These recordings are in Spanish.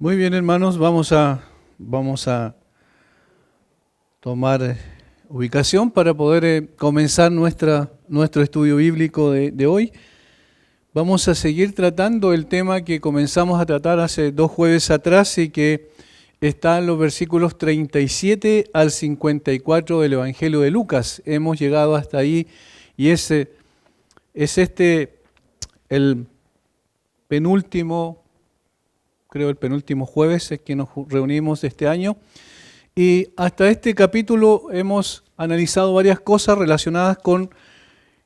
Muy bien, hermanos, vamos a tomar ubicación para poder comenzar nuestro estudio bíblico de hoy. Vamos a seguir tratando el tema que comenzamos a tratar hace 2 jueves atrás y que está en los versículos 37 al 54 del Evangelio de Lucas. Hemos llegado hasta ahí y es el penúltimo jueves es que nos reunimos este año. Y hasta este capítulo hemos analizado varias cosas relacionadas con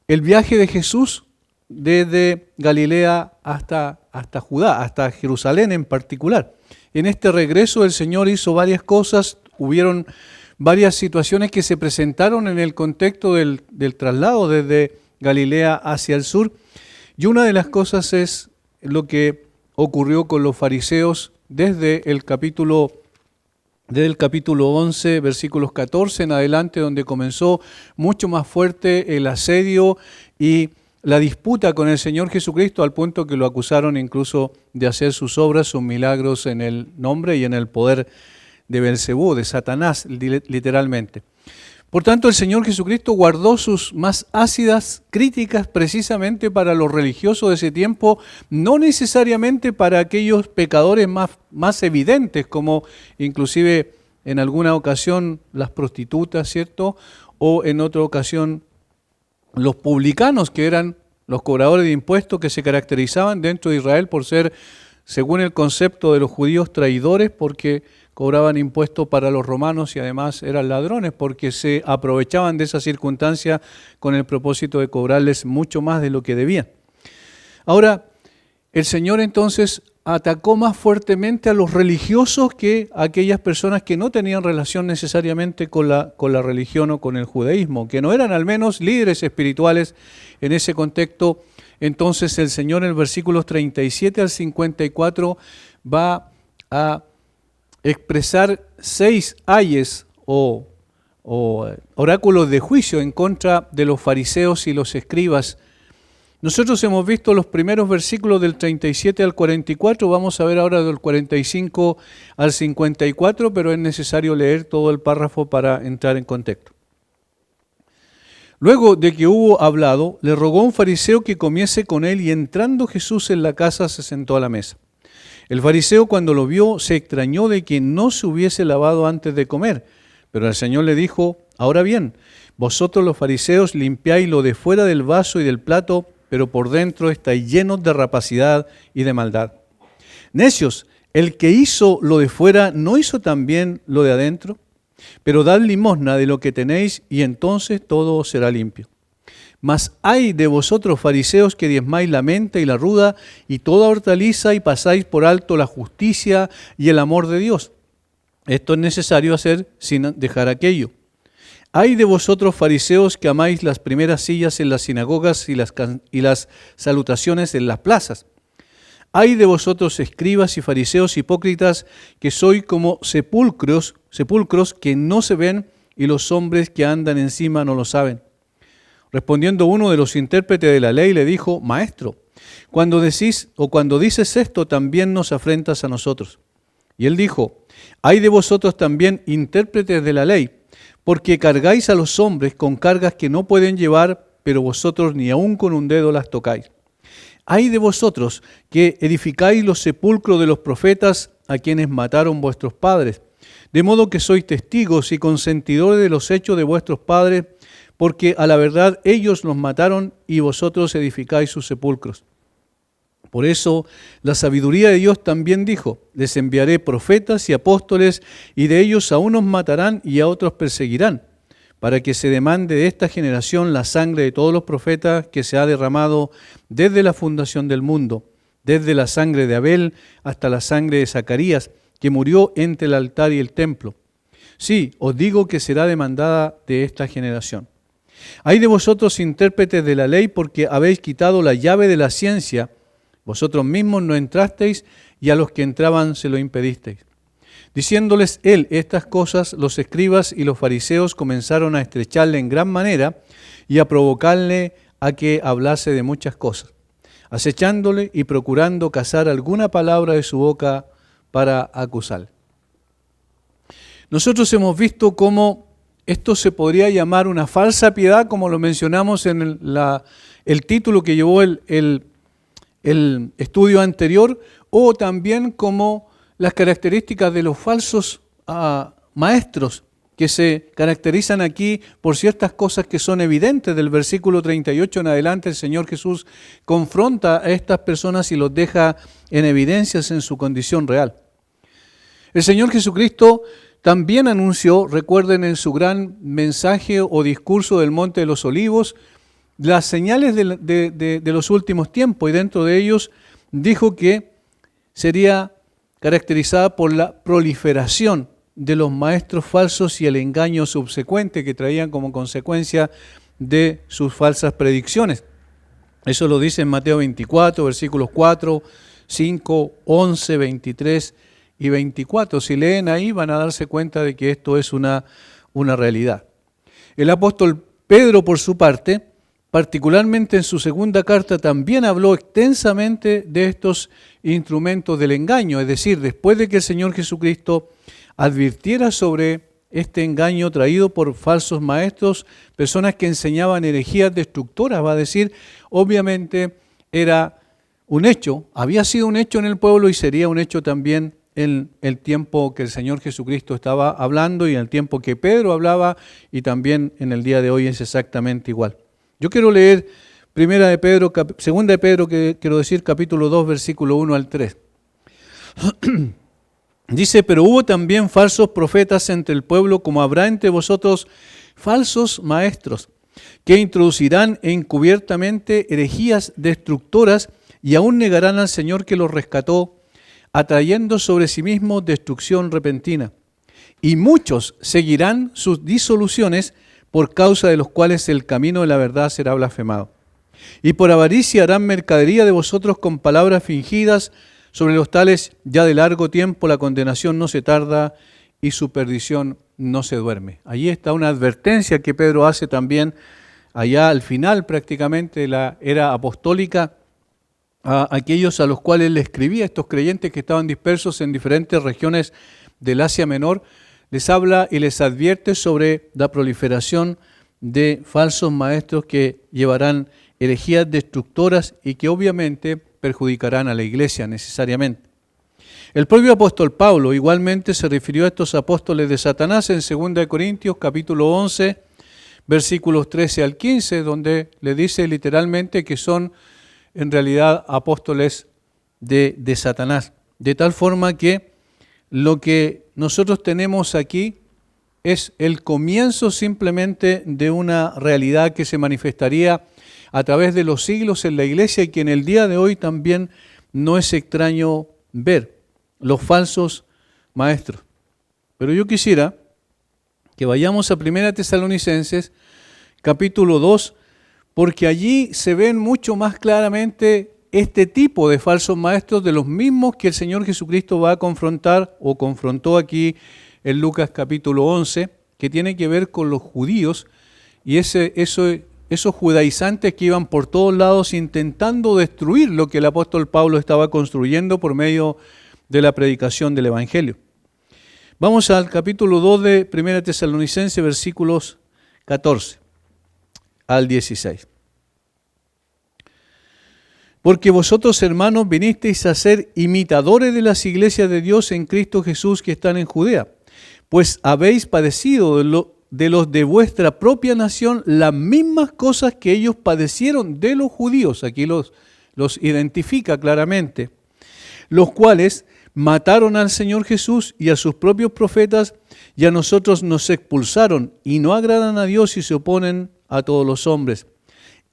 el viaje de Jesús desde Galilea hasta Judá, hasta Jerusalén en particular. En este regreso el Señor hizo varias cosas, hubieron varias situaciones que se presentaron en el contexto del traslado desde Galilea hacia el sur. Y una de las cosas es lo que ocurrió con los fariseos desde el capítulo 11, versículos 14 en adelante, donde comenzó mucho más fuerte el asedio y la disputa con el Señor Jesucristo, al punto que lo acusaron incluso de hacer sus obras, sus milagros en el nombre y en el poder de Belcebú, de Satanás, literalmente. Por tanto, el Señor Jesucristo guardó sus más ácidas críticas precisamente para los religiosos de ese tiempo, no necesariamente para aquellos pecadores más evidentes, como inclusive en alguna ocasión las prostitutas, ¿cierto? O en otra ocasión los publicanos, que eran los cobradores de impuestos que se caracterizaban dentro de Israel por ser, según el concepto de los judíos, traidores, porque cobraban impuestos para los romanos y además eran ladrones porque se aprovechaban de esa circunstancia con el propósito de cobrarles mucho más de lo que debían. Ahora, el Señor entonces atacó más fuertemente a los religiosos que a aquellas personas que no tenían relación necesariamente con la religión o con el judaísmo, que no eran al menos líderes espirituales en ese contexto. Entonces el Señor en el versículos 37 al 54 va a expresar 6 ayes o oráculos de juicio en contra de los fariseos y los escribas. Nosotros hemos visto los primeros versículos del 37 al 44, vamos a ver ahora del 45 al 54, pero es necesario leer todo el párrafo para entrar en contexto. Luego de que hubo hablado, le rogó a un fariseo que comiese con él, y entrando Jesús en la casa se sentó a la mesa. El fariseo, cuando lo vio, se extrañó de que no se hubiese lavado antes de comer. Pero el Señor le dijo: ahora bien, vosotros los fariseos limpiáis lo de fuera del vaso y del plato, pero por dentro estáis llenos de rapacidad y de maldad. Necios, el que hizo lo de fuera, ¿no hizo también lo de adentro? Pero dad limosna de lo que tenéis, y entonces todo será limpio. Mas hay de vosotros, fariseos, que diezmáis la menta y la ruda y toda hortaliza, y pasáis por alto la justicia y el amor de Dios. Esto es necesario hacer sin dejar aquello. Hay de vosotros, fariseos, que amáis las primeras sillas en las sinagogas y las salutaciones en las plazas. Hay de vosotros, escribas y fariseos hipócritas, que sois como sepulcros que no se ven, y los hombres que andan encima no lo saben. Respondiendo uno de los intérpretes de la ley, le dijo: Maestro, cuando dices esto, también nos afrentas a nosotros. Y él dijo: Hay de vosotros también, intérpretes de la ley, porque cargáis a los hombres con cargas que no pueden llevar, pero vosotros ni aun con un dedo las tocáis. Hay de vosotros que edificáis los sepulcros de los profetas, a quienes mataron vuestros padres, de modo que sois testigos y consentidores de los hechos de vuestros padres, porque a la verdad ellos los mataron y vosotros edificáis sus sepulcros. Por eso la sabiduría de Dios también dijo: les enviaré profetas y apóstoles, y de ellos a unos matarán y a otros perseguirán, para que se demande de esta generación la sangre de todos los profetas que se ha derramado desde la fundación del mundo, desde la sangre de Abel hasta la sangre de Zacarías, que murió entre el altar y el templo. Sí, os digo que será demandada de esta generación. Hay de vosotros, intérpretes de la ley, porque habéis quitado la llave de la ciencia. Vosotros mismos no entrasteis, y a los que entraban se lo impedisteis. Diciéndoles él estas cosas, los escribas y los fariseos comenzaron a estrecharle en gran manera y a provocarle a que hablase de muchas cosas, acechándole y procurando cazar alguna palabra de su boca para acusar. Nosotros hemos visto cómo esto se podría llamar una falsa piedad, como lo mencionamos en el título que llevó el estudio anterior, o también como las características de los falsos maestros, que se caracterizan aquí por ciertas cosas que son evidentes. Del versículo 38 en adelante, el Señor Jesús confronta a estas personas y los deja en evidencias en su condición real. El Señor Jesucristo también anunció, recuerden en su gran mensaje o discurso del Monte de los Olivos, las señales de los últimos tiempos, y dentro de ellos dijo que sería caracterizada por la proliferación de los maestros falsos y el engaño subsecuente que traían como consecuencia de sus falsas predicciones. Eso lo dice en Mateo 24, versículos 4, 5, 11, 23 y 24. Si leen ahí van a darse cuenta de que esto es una realidad. El apóstol Pedro, por su parte, particularmente en su segunda carta, también habló extensamente de estos instrumentos del engaño. Es decir, después de que el Señor Jesucristo advirtiera sobre este engaño traído por falsos maestros, personas que enseñaban herejías destructoras, va a decir, obviamente era un hecho, había sido un hecho en el pueblo y sería un hecho también en el tiempo que el Señor Jesucristo estaba hablando y en el tiempo que Pedro hablaba, y también en el día de hoy es exactamente igual. Yo quiero leer segunda de Pedro, capítulo 2, versículo 1 al 3. Dice, pero hubo también falsos profetas entre el pueblo, como habrá entre vosotros falsos maestros, que introducirán encubiertamente herejías destructoras y aún negarán al Señor que los rescató, atrayendo sobre sí mismos destrucción repentina. Y muchos seguirán sus disoluciones, por causa de los cuales el camino de la verdad será blasfemado. Y por avaricia harán mercadería de vosotros con palabras fingidas, sobre los tales ya de largo tiempo la condenación no se tarda y su perdición no se duerme. Allí está una advertencia que Pedro hace también allá al final prácticamente de la era apostólica a aquellos a los cuales le escribía, estos creyentes que estaban dispersos en diferentes regiones del Asia Menor. Les habla y les advierte sobre la proliferación de falsos maestros que llevarán herejías destructoras y que obviamente perjudicarán a la iglesia necesariamente. El propio apóstol Pablo igualmente se refirió a estos apóstoles de Satanás en 2 Corintios capítulo 11, versículos 13 al 15, donde le dice literalmente que son en realidad apóstoles de Satanás. De tal forma que lo que nosotros tenemos aquí es el comienzo simplemente de una realidad que se manifestaría a través de los siglos en la iglesia y que en el día de hoy también no es extraño ver, los falsos maestros. Pero yo quisiera que vayamos a 1 Tesalonicenses capítulo 2, porque allí se ven mucho más claramente este tipo de falsos maestros, de los mismos que el Señor Jesucristo va a confrontar o confrontó aquí en Lucas capítulo 11, que tiene que ver con los judíos y esos judaizantes que iban por todos lados intentando destruir lo que el apóstol Pablo estaba construyendo por medio de la predicación del Evangelio. Vamos al capítulo 2 de 1 Tesalonicenses, versículos 14 al 16. Porque vosotros, hermanos, vinisteis a ser imitadores de las iglesias de Dios en Cristo Jesús que están en Judea, pues habéis padecido de los de vuestra propia nación las mismas cosas que ellos padecieron de los judíos. Aquí los identifica claramente, los cuales mataron al Señor Jesús y a sus propios profetas, y a nosotros nos expulsaron, y no agradan a Dios y se oponen a todos los hombres,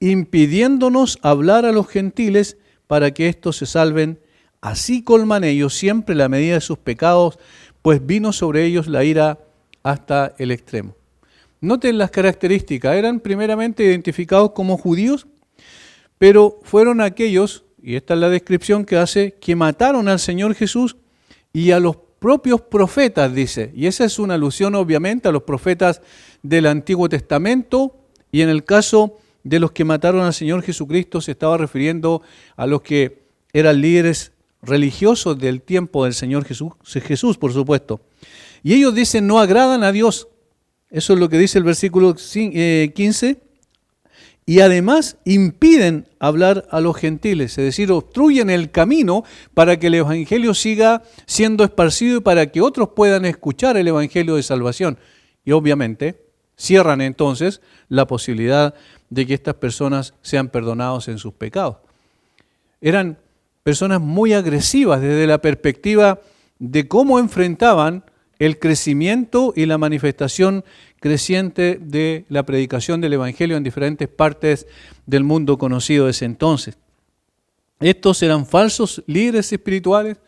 impidiéndonos hablar a los gentiles para que éstos se salven. Así colman ellos siempre la medida de sus pecados, pues vino sobre ellos la ira hasta el extremo. Noten las características, eran primeramente identificados como judíos, pero fueron aquellos, y esta es la descripción que hace, que mataron al Señor Jesús y a los propios profetas, dice. Y esa es una alusión obviamente a los profetas del Antiguo Testamento, y en el caso de los que mataron al Señor Jesucristo se estaba refiriendo a los que eran líderes religiosos del tiempo del Señor Jesús, por supuesto. Y ellos dicen, no agradan a Dios. Eso es lo que dice el versículo 15. Y además impiden hablar a los gentiles, es decir, obstruyen el camino para que el evangelio siga siendo esparcido y para que otros puedan escuchar el evangelio de salvación. Y obviamente cierran entonces la posibilidad de que estas personas sean perdonados en sus pecados. Eran personas muy agresivas desde la perspectiva de cómo enfrentaban el crecimiento y la manifestación creciente de la predicación del evangelio en diferentes partes del mundo conocido de ese entonces. Estos eran falsos líderes espirituales,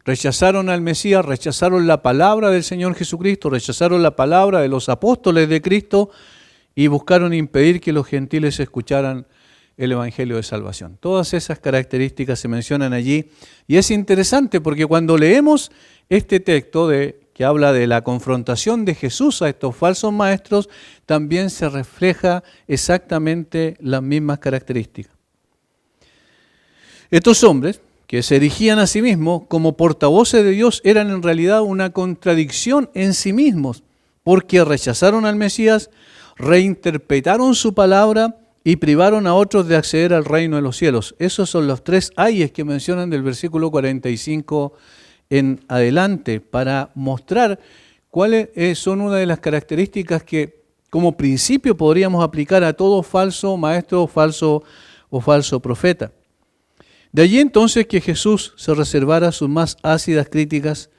rechazaron al Mesías, rechazaron la palabra del Señor Jesucristo, rechazaron la palabra de los apóstoles de Cristo y buscaron impedir que los gentiles escucharan el evangelio de salvación. Todas esas características se mencionan allí y es interesante porque cuando leemos este texto que habla de la confrontación de Jesús a estos falsos maestros, también se refleja exactamente las mismas características. Estos hombres, que se erigían a sí mismos como portavoces de Dios, eran en realidad una contradicción en sí mismos, porque rechazaron al Mesías, reinterpretaron su palabra y privaron a otros de acceder al reino de los cielos. Esos son los tres ayes que mencionan del versículo 45 en adelante, para mostrar cuáles son una de las características que como principio podríamos aplicar a todo falso maestro o falso profeta. De allí entonces que Jesús se reservara sus más ácidas críticas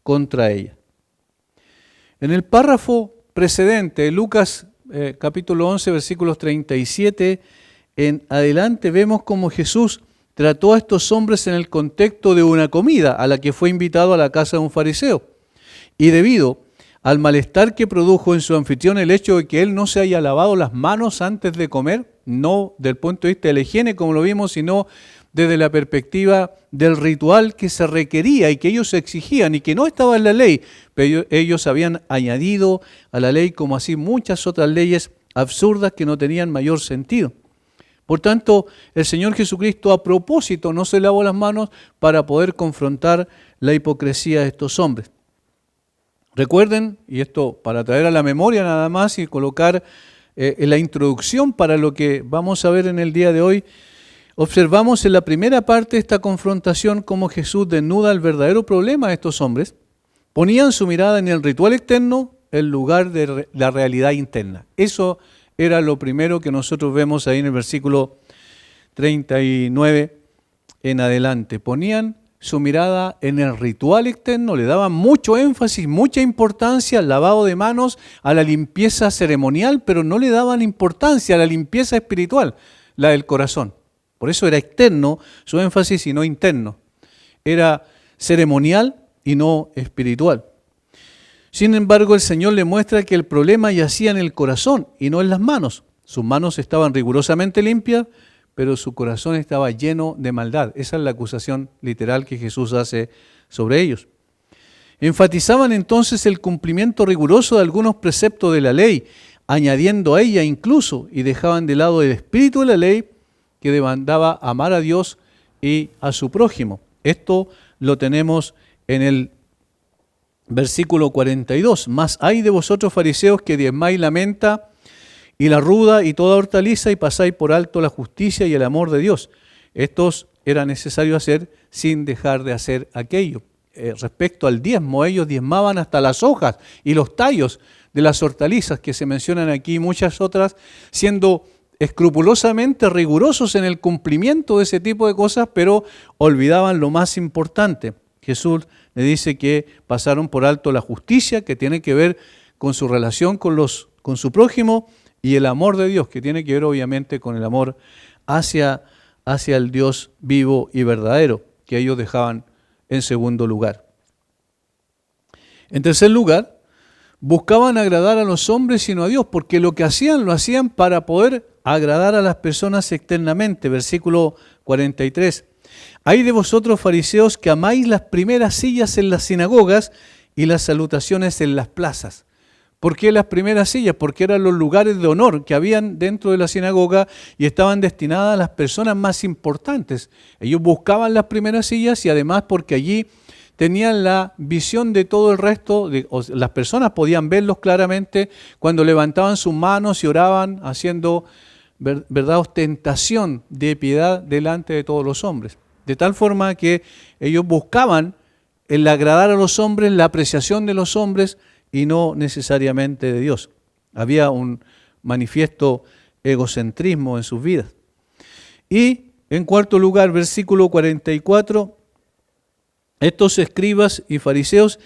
contra ella. En el párrafo precedente, Lucas capítulo 11, versículos 37 en adelante, vemos cómo Jesús trató a estos hombres en el contexto de una comida a la que fue invitado a la casa de un fariseo. Y debido al malestar que produjo en su anfitrión el hecho de que él no se haya lavado las manos antes de comer, no del punto de vista de la higiene como lo vimos, sino desde la perspectiva del ritual que se requería y que ellos exigían y que no estaba en la ley, pero ellos habían añadido a la ley como así muchas otras leyes absurdas que no tenían mayor sentido. Por tanto, el Señor Jesucristo a propósito no se lavó las manos para poder confrontar la hipocresía de estos hombres. Recuerden, y esto para traer a la memoria nada más y colocar en la introducción para lo que vamos a ver en el día de hoy, observamos en la primera parte de esta confrontación cómo Jesús desnuda el verdadero problema de estos hombres. Ponían su mirada en el ritual externo en lugar de la realidad interna. Eso era lo primero que nosotros vemos ahí en el versículo 39 en adelante. Ponían su mirada en el ritual externo, le daban mucho énfasis, mucha importancia al lavado de manos, a la limpieza ceremonial, pero no le daban importancia a la limpieza espiritual, la del corazón. Por eso era externo su énfasis y no interno. Era ceremonial y no espiritual. Sin embargo, el Señor le muestra que el problema yacía en el corazón y no en las manos. Sus manos estaban rigurosamente limpias, pero su corazón estaba lleno de maldad. Esa es la acusación literal que Jesús hace sobre ellos. Enfatizaban entonces el cumplimiento riguroso de algunos preceptos de la ley, añadiendo a ella incluso, y dejaban de lado el espíritu de la ley que demandaba amar a Dios y a su prójimo. Esto lo tenemos en el versículo 42. Mas hay de vosotros fariseos que diezmáis la menta y la ruda y toda hortaliza y pasáis por alto la justicia y el amor de Dios. Estos era necesario hacer sin dejar de hacer aquello. Respecto al diezmo, ellos diezmaban hasta las hojas y los tallos de las hortalizas que se mencionan aquí y muchas otras, siendo escrupulosamente rigurosos en el cumplimiento de ese tipo de cosas, pero olvidaban lo más importante. Jesús le dice que pasaron por alto la justicia, que tiene que ver con su relación con su prójimo, y el amor de Dios, que tiene que ver obviamente con el amor hacia el Dios vivo y verdadero, que ellos dejaban en segundo lugar. En tercer lugar, buscaban agradar a los hombres sino a Dios, porque lo que hacían, lo hacían para poder agradar a las personas externamente. Versículo 43. Hay de vosotros fariseos que amáis las primeras sillas en las sinagogas y las salutaciones en las plazas. ¿Por qué las primeras sillas? Porque eran los lugares de honor que habían dentro de la sinagoga y estaban destinadas a las personas más importantes. Ellos buscaban las primeras sillas y además porque allí tenían la visión de todo el resto, las personas podían verlos claramente cuando levantaban sus manos y oraban haciendo, ¿verdad?, ostentación de piedad delante de todos los hombres. De tal forma que ellos buscaban el agradar a los hombres, la apreciación de los hombres y no necesariamente de Dios. Había un manifiesto egocentrismo en sus vidas. Y en cuarto lugar, versículo 44, estos escribas y fariseos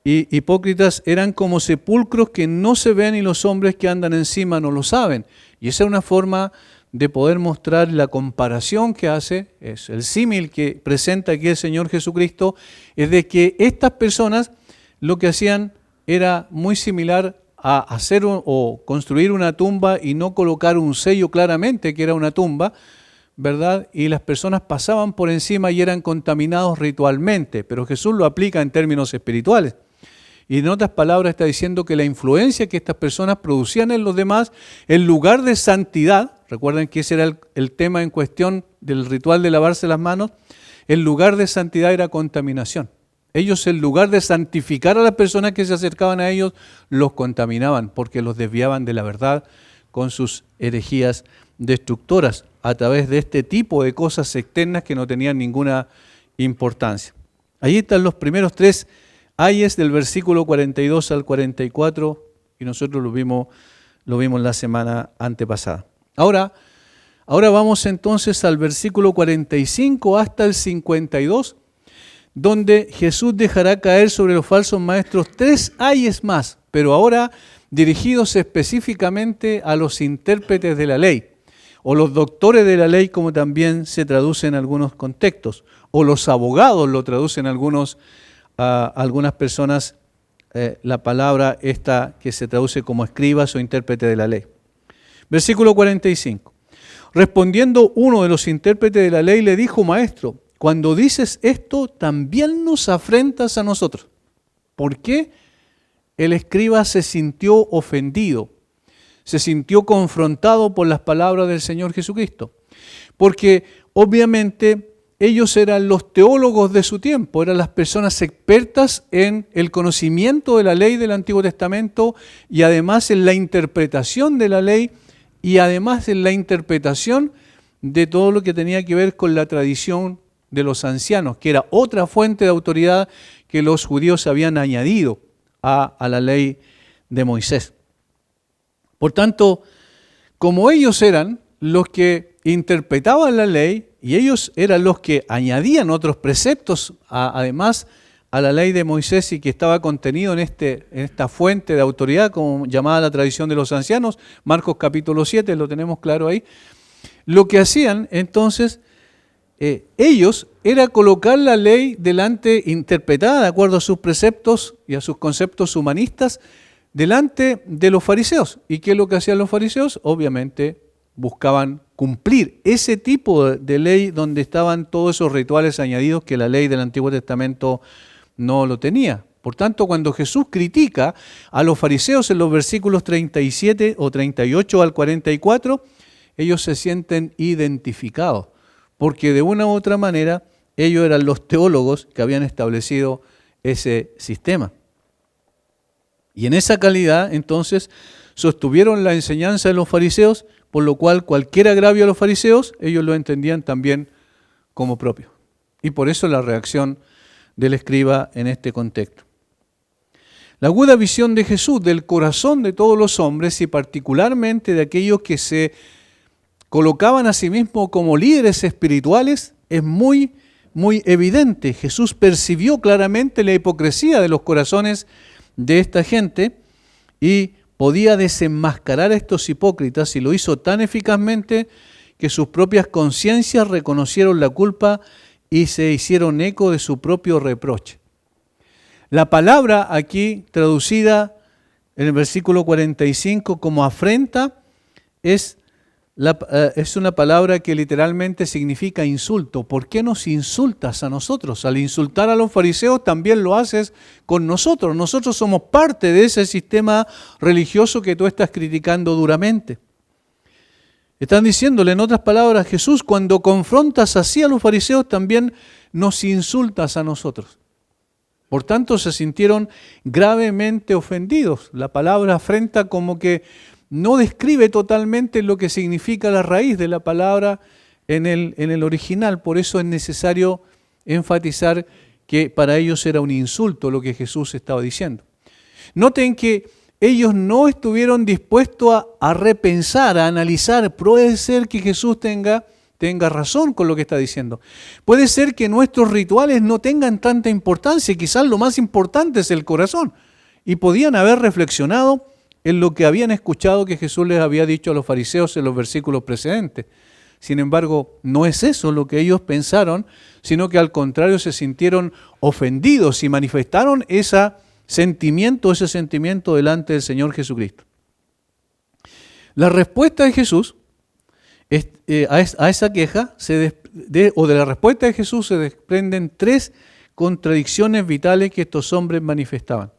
y hipócritas eran como sepulcros que no se ven y los hombres que andan encima no lo saben. Y esa es una forma de poder mostrar la comparación que hace, es el símil que presenta aquí el Señor Jesucristo, es de que estas personas lo que hacían era muy similar a hacer o construir una tumba y no colocar un sello claramente que era una tumba, ¿verdad? Y las personas pasaban por encima y eran contaminados ritualmente, pero Jesús lo aplica en términos espirituales. Y en otras palabras está diciendo que la influencia que estas personas producían en los demás, en lugar de santidad, recuerden que ese era el tema en cuestión del ritual de lavarse las manos, en lugar de santidad era contaminación. Ellos, en lugar de santificar a las personas que se acercaban a ellos, los contaminaban porque los desviaban de la verdad con sus herejías destructoras a través de este tipo de cosas externas que no tenían ninguna importancia. Allí están los primeros tres ayes del versículo 42 al 44 y nosotros lo vimos la semana antepasada. Ahora vamos entonces al versículo 45 hasta el 52, donde Jesús dejará caer sobre los falsos maestros tres ayes más, pero ahora dirigidos específicamente a los intérpretes de la ley, o los doctores de la ley, como también se traduce en algunos contextos, o los abogados lo traducen algunas personas, la palabra esta que se traduce como escribas o intérprete de la ley. Versículo 45. Respondiendo uno de los intérpretes de la ley le dijo: Maestro, cuando dices esto, también nos afrentas a nosotros. ¿Por qué? El escriba se sintió ofendido, se sintió confrontado por las palabras del Señor Jesucristo. Porque obviamente ellos eran los teólogos de su tiempo, eran las personas expertas en el conocimiento de la ley del Antiguo Testamento y además en la interpretación de la ley y además en la interpretación de todo lo que tenía que ver con la tradición de los ancianos, que era otra fuente de autoridad que los judíos habían añadido a la ley de Moisés. Por tanto, como ellos eran los que interpretaban la ley y ellos eran los que añadían otros preceptos además a la ley de Moisés y que estaba contenido en esta fuente de autoridad como llamada la tradición de los ancianos, Marcos capítulo 7, lo tenemos claro ahí, lo que hacían entonces ellos era colocar la ley delante, interpretada de acuerdo a sus preceptos y a sus conceptos humanistas, delante de los fariseos. ¿Y qué es lo que hacían los fariseos? Obviamente buscaban cumplir ese tipo de ley donde estaban todos esos rituales añadidos que la ley del Antiguo Testamento no lo tenía. Por tanto, cuando Jesús critica a los fariseos en los versículos 37 o 38 al 44, ellos se sienten identificados, porque de una u otra manera ellos eran los teólogos que habían establecido ese sistema. Y en esa calidad, entonces, sostuvieron la enseñanza de los fariseos, por lo cual cualquier agravio a los fariseos, ellos lo entendían también como propio. Y por eso la reacción del escriba en este contexto. La aguda visión de Jesús del corazón de todos los hombres y particularmente de aquellos que se colocaban a sí mismos como líderes espirituales es muy evidente. Jesús percibió claramente la hipocresía de los corazones de esta gente y podía desenmascarar a estos hipócritas y lo hizo tan eficazmente que sus propias conciencias reconocieron la culpa y se hicieron eco de su propio reproche. La palabra aquí traducida en el versículo 45 como afrenta es Es una palabra que literalmente significa insulto. ¿Por qué nos insultas a nosotros? Al insultar a los fariseos también lo haces con nosotros. Nosotros somos parte de ese sistema religioso que tú estás criticando duramente. Están diciéndole, en otras palabras, Jesús, cuando confrontas así a los fariseos, también nos insultas a nosotros. Por tanto, se sintieron gravemente ofendidos. La palabra afrenta como que no describe totalmente lo que significa la raíz de la palabra en el original. Por eso es necesario enfatizar que para ellos era un insulto lo que Jesús estaba diciendo. Noten que ellos no estuvieron dispuestos a repensar, a analizar. Puede ser que Jesús tenga razón con lo que está diciendo. Puede ser que nuestros rituales no tengan tanta importancia, quizás lo más importante es el corazón. Y podían haber reflexionado en lo que habían escuchado que Jesús les había dicho a los fariseos en los versículos precedentes. Sin embargo, no es eso lo que ellos pensaron, sino que al contrario se sintieron ofendidos y manifestaron ese sentimiento delante del Señor Jesucristo. La respuesta de Jesús a esa queja, de la respuesta de Jesús se desprenden tres contradicciones vitales que estos hombres manifestaban.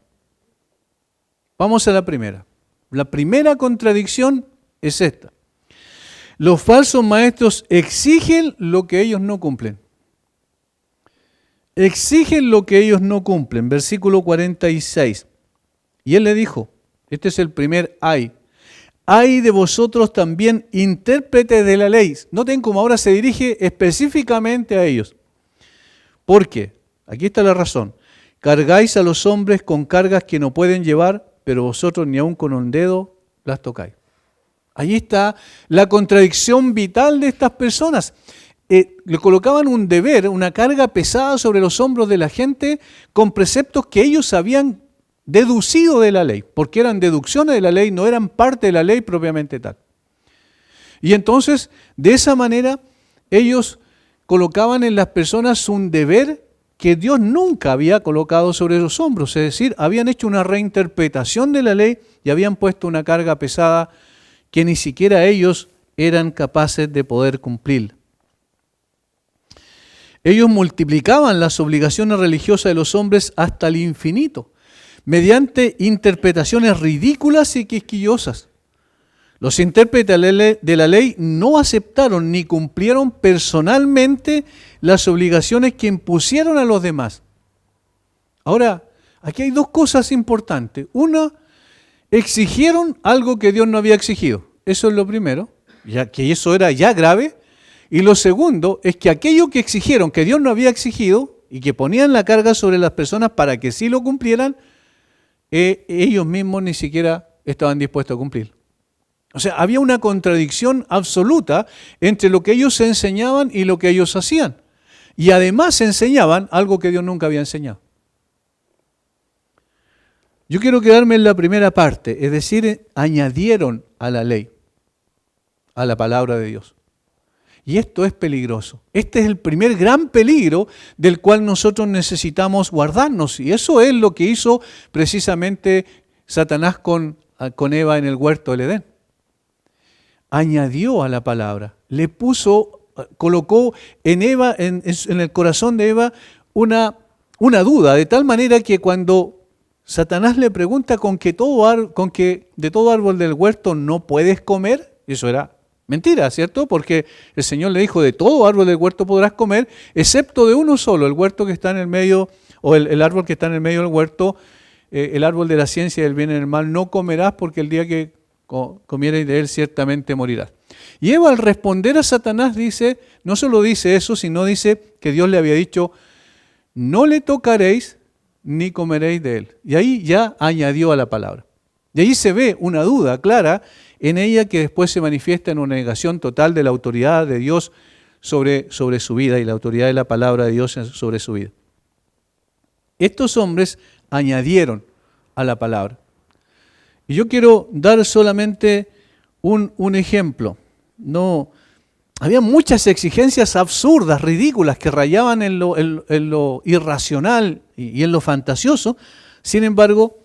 Vamos a la primera. La primera contradicción es esta. Los falsos maestros exigen lo que ellos no cumplen. Exigen lo que ellos no cumplen. Versículo 46. Y él le dijo, este es el primer ay. Ay de vosotros también, intérpretes de la ley. Noten cómo ahora se dirige específicamente a ellos. ¿Por qué? Aquí está la razón. Cargáis a los hombres con cargas que no pueden llevar, pero vosotros ni aun con un dedo las tocáis. Ahí está la contradicción vital de estas personas. Le colocaban un deber, una carga pesada sobre los hombros de la gente con preceptos que ellos habían deducido de la ley, porque eran deducciones de la ley, no eran parte de la ley propiamente tal. Y entonces, de esa manera, ellos colocaban en las personas un deber que Dios nunca había colocado sobre los hombros, es decir, habían hecho una reinterpretación de la ley y habían puesto una carga pesada que ni siquiera ellos eran capaces de poder cumplir. Ellos multiplicaban las obligaciones religiosas de los hombres hasta el infinito, mediante interpretaciones ridículas y quisquillosas. Los intérpretes de la ley no aceptaron ni cumplieron personalmente las obligaciones que impusieron a los demás. Ahora, aquí hay dos cosas importantes. Una, exigieron algo que Dios no había exigido. Eso es lo primero, ya que eso era ya grave. Y lo segundo es que aquello que exigieron, que Dios no había exigido y que ponían la carga sobre las personas para que sí lo cumplieran, ellos mismos ni siquiera estaban dispuestos a cumplir. O sea, había una contradicción absoluta entre lo que ellos enseñaban y lo que ellos hacían. Y además enseñaban algo que Dios nunca había enseñado. Yo quiero quedarme en la primera parte, es decir, añadieron a la ley, a la palabra de Dios. Y esto es peligroso. Este es el primer gran peligro del cual nosotros necesitamos guardarnos. Y eso es lo que hizo precisamente Satanás con Eva en el huerto del Edén. Añadió a la palabra, colocó en Eva, en el corazón de Eva, una duda, de tal manera que cuando Satanás le pregunta con que de todo árbol del huerto no puedes comer, eso era mentira, ¿cierto? Porque el Señor le dijo, de todo árbol del huerto podrás comer, excepto de uno solo, el huerto que está en el medio, o el árbol que está en el medio del huerto, el árbol de la ciencia del bien y del mal, no comerás porque el día que comierais de él ciertamente morirás. Y Eva al responder a Satanás dice, no solo dice eso, sino dice que Dios le había dicho, no le tocaréis ni comeréis de él. Y ahí ya añadió a la palabra. Y ahí se ve una duda clara en ella que después se manifiesta en una negación total de la autoridad de Dios sobre su vida y la autoridad de la palabra de Dios sobre su vida. Estos hombres añadieron a la palabra. Y yo quiero dar solamente un ejemplo. Había muchas exigencias absurdas, ridículas, que rayaban en lo irracional y en lo fantasioso. Sin embargo,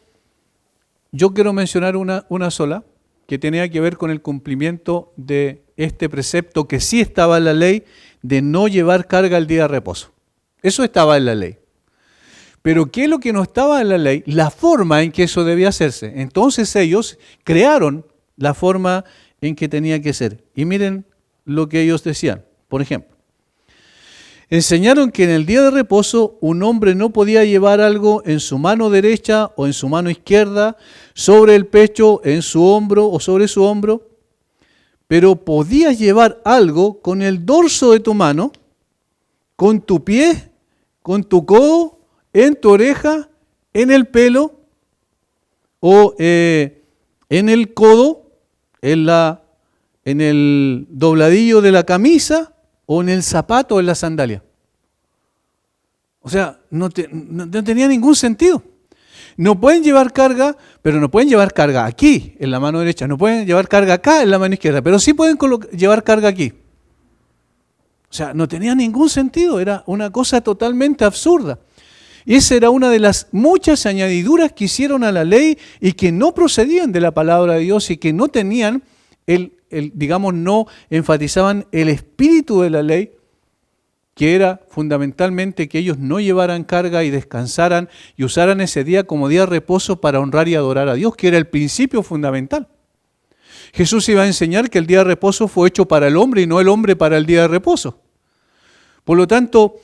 yo quiero mencionar una sola, que tenía que ver con el cumplimiento de este precepto que sí estaba en la ley de no llevar carga el día de reposo. Eso estaba en la ley. Pero ¿qué es lo que no estaba en la ley? La forma en que eso debía hacerse. Entonces ellos crearon la forma en que tenía que ser. Y miren lo que ellos decían. Por ejemplo, enseñaron que en el día de reposo un hombre no podía llevar algo en su mano derecha o en su mano izquierda, sobre el pecho, en su hombro o sobre su hombro, pero podías llevar algo con el dorso de tu mano, con tu pie, con tu codo, en tu oreja, en el pelo o en el codo, en el dobladillo de la camisa o en el zapato o en la sandalia. O sea, no tenía ningún sentido. No pueden llevar carga, pero no pueden llevar carga aquí, en la mano derecha. No pueden llevar carga acá, en la mano izquierda, pero sí pueden llevar carga aquí. O sea, no tenía ningún sentido, era una cosa totalmente absurda. Y esa era una de las muchas añadiduras que hicieron a la ley y que no procedían de la palabra de Dios y que no tenían digamos, no enfatizaban el espíritu de la ley, que era fundamentalmente que ellos no llevaran carga y descansaran y usaran ese día como día de reposo para honrar y adorar a Dios, que era el principio fundamental. Jesús iba a enseñar que el día de reposo fue hecho para el hombre y no el hombre para el día de reposo. Por lo tanto,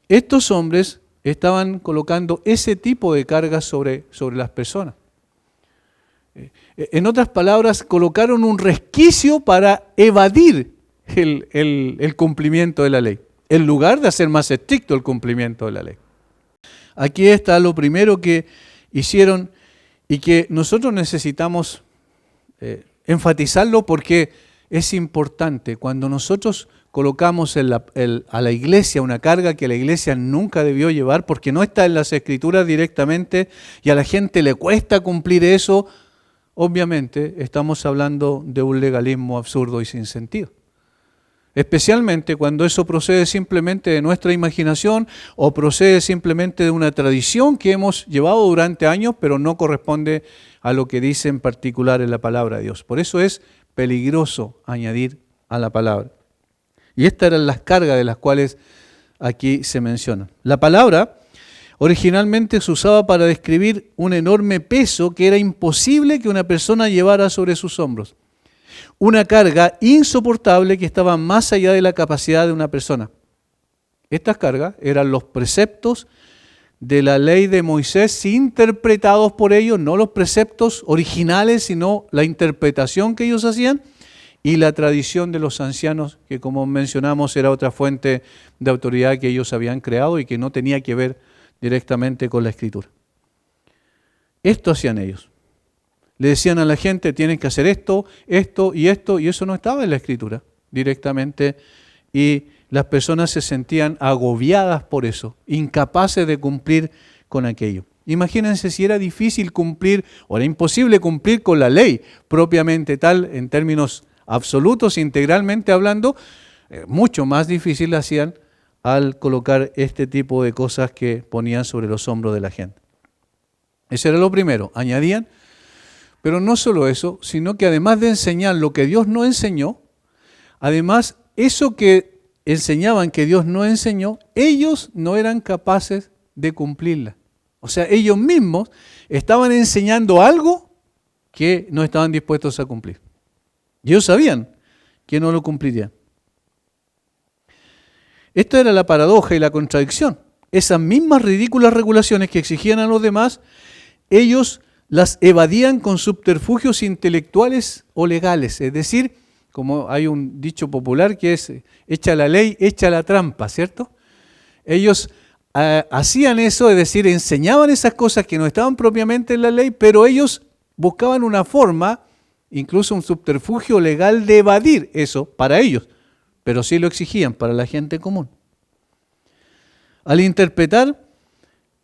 estos hombres estaban colocando ese tipo de cargas sobre las personas. En otras palabras, colocaron un resquicio para evadir el cumplimiento de la ley, en lugar de hacer más estricto el cumplimiento de la ley. Aquí está lo primero que hicieron y que nosotros necesitamos enfatizarlo porque es importante. Cuando nosotros colocamos a la iglesia una carga que la iglesia nunca debió llevar porque no está en las escrituras directamente y a la gente le cuesta cumplir eso, obviamente estamos hablando de un legalismo absurdo y sin sentido. Especialmente cuando eso procede simplemente de nuestra imaginación o procede simplemente de una tradición que hemos llevado durante años, pero no corresponde a lo que dice en particular en la palabra de Dios. Por eso es peligroso añadir a la palabra. Y estas eran las cargas de las cuales aquí se mencionan. La palabra originalmente se usaba para describir un enorme peso que era imposible que una persona llevara sobre sus hombros. Una carga insoportable que estaba más allá de la capacidad de una persona. Estas cargas eran los preceptos de la ley de Moisés interpretados por ellos, no los preceptos originales, sino la interpretación que ellos hacían y la tradición de los ancianos, que como mencionamos era otra fuente de autoridad que ellos habían creado y que no tenía que ver directamente con la Escritura. Esto hacían ellos. Le decían a la gente, tienen que hacer esto, esto, y eso no estaba en la Escritura directamente, y las personas se sentían agobiadas por eso, incapaces de cumplir con aquello. Imagínense si era difícil cumplir, o era imposible cumplir con la ley propiamente tal, en términos absolutos, integralmente hablando, mucho más difícil la hacían al colocar este tipo de cosas que ponían sobre los hombros de la gente. Eso era lo primero, añadían, pero no solo eso, sino que además de enseñar lo que Dios no enseñó, además eso que enseñaban que Dios no enseñó, ellos no eran capaces de cumplirla. O sea, ellos mismos estaban enseñando algo que no estaban dispuestos a cumplir. Y ellos sabían que no lo cumplirían. Esta era la paradoja y la contradicción. Esas mismas ridículas regulaciones que exigían a los demás, ellos las evadían con subterfugios intelectuales o legales. Es decir, como hay un dicho popular que es, echa la ley, echa la trampa, ¿cierto? Ellos hacían eso, es decir, enseñaban esas cosas que no estaban propiamente en la ley, pero ellos buscaban una forma, incluso un subterfugio legal de evadir eso para ellos, pero sí lo exigían para la gente común. Al interpretar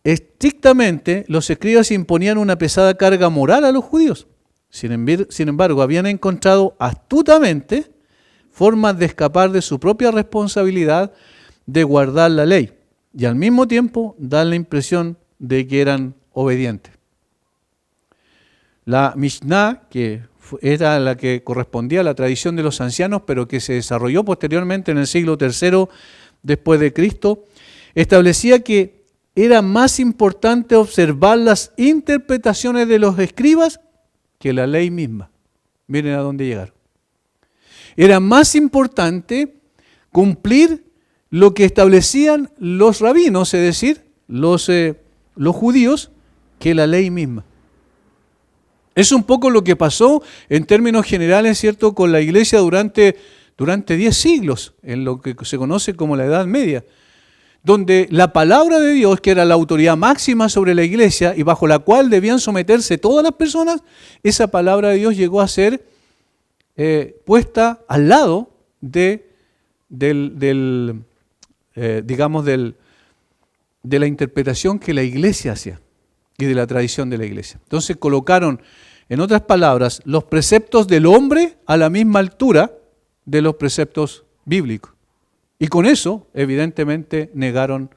estrictamente, los escribas imponían una pesada carga moral a los judíos. Sin embargo, habían encontrado astutamente formas de escapar de su propia responsabilidad de guardar la ley y al mismo tiempo dar la impresión de que eran obedientes. La Mishnah, que era la que correspondía a la tradición de los ancianos, pero que se desarrolló posteriormente en el siglo III después de Cristo, establecía que era más importante observar las interpretaciones de los escribas que la ley misma. Miren a dónde llegaron. Era más importante cumplir lo que establecían los rabinos, es decir, los judíos, que la ley misma. Es un poco lo que pasó en términos generales, ¿cierto?, con la iglesia durante 10 siglos, en lo que se conoce como la Edad Media, donde la palabra de Dios, que era la autoridad máxima sobre la iglesia y bajo la cual debían someterse todas las personas, esa palabra de Dios llegó a ser puesta al lado de la interpretación que la iglesia hacía y de la tradición de la iglesia. Entonces colocaron, en otras palabras, los preceptos del hombre a la misma altura de los preceptos bíblicos. Y con eso, evidentemente, negaron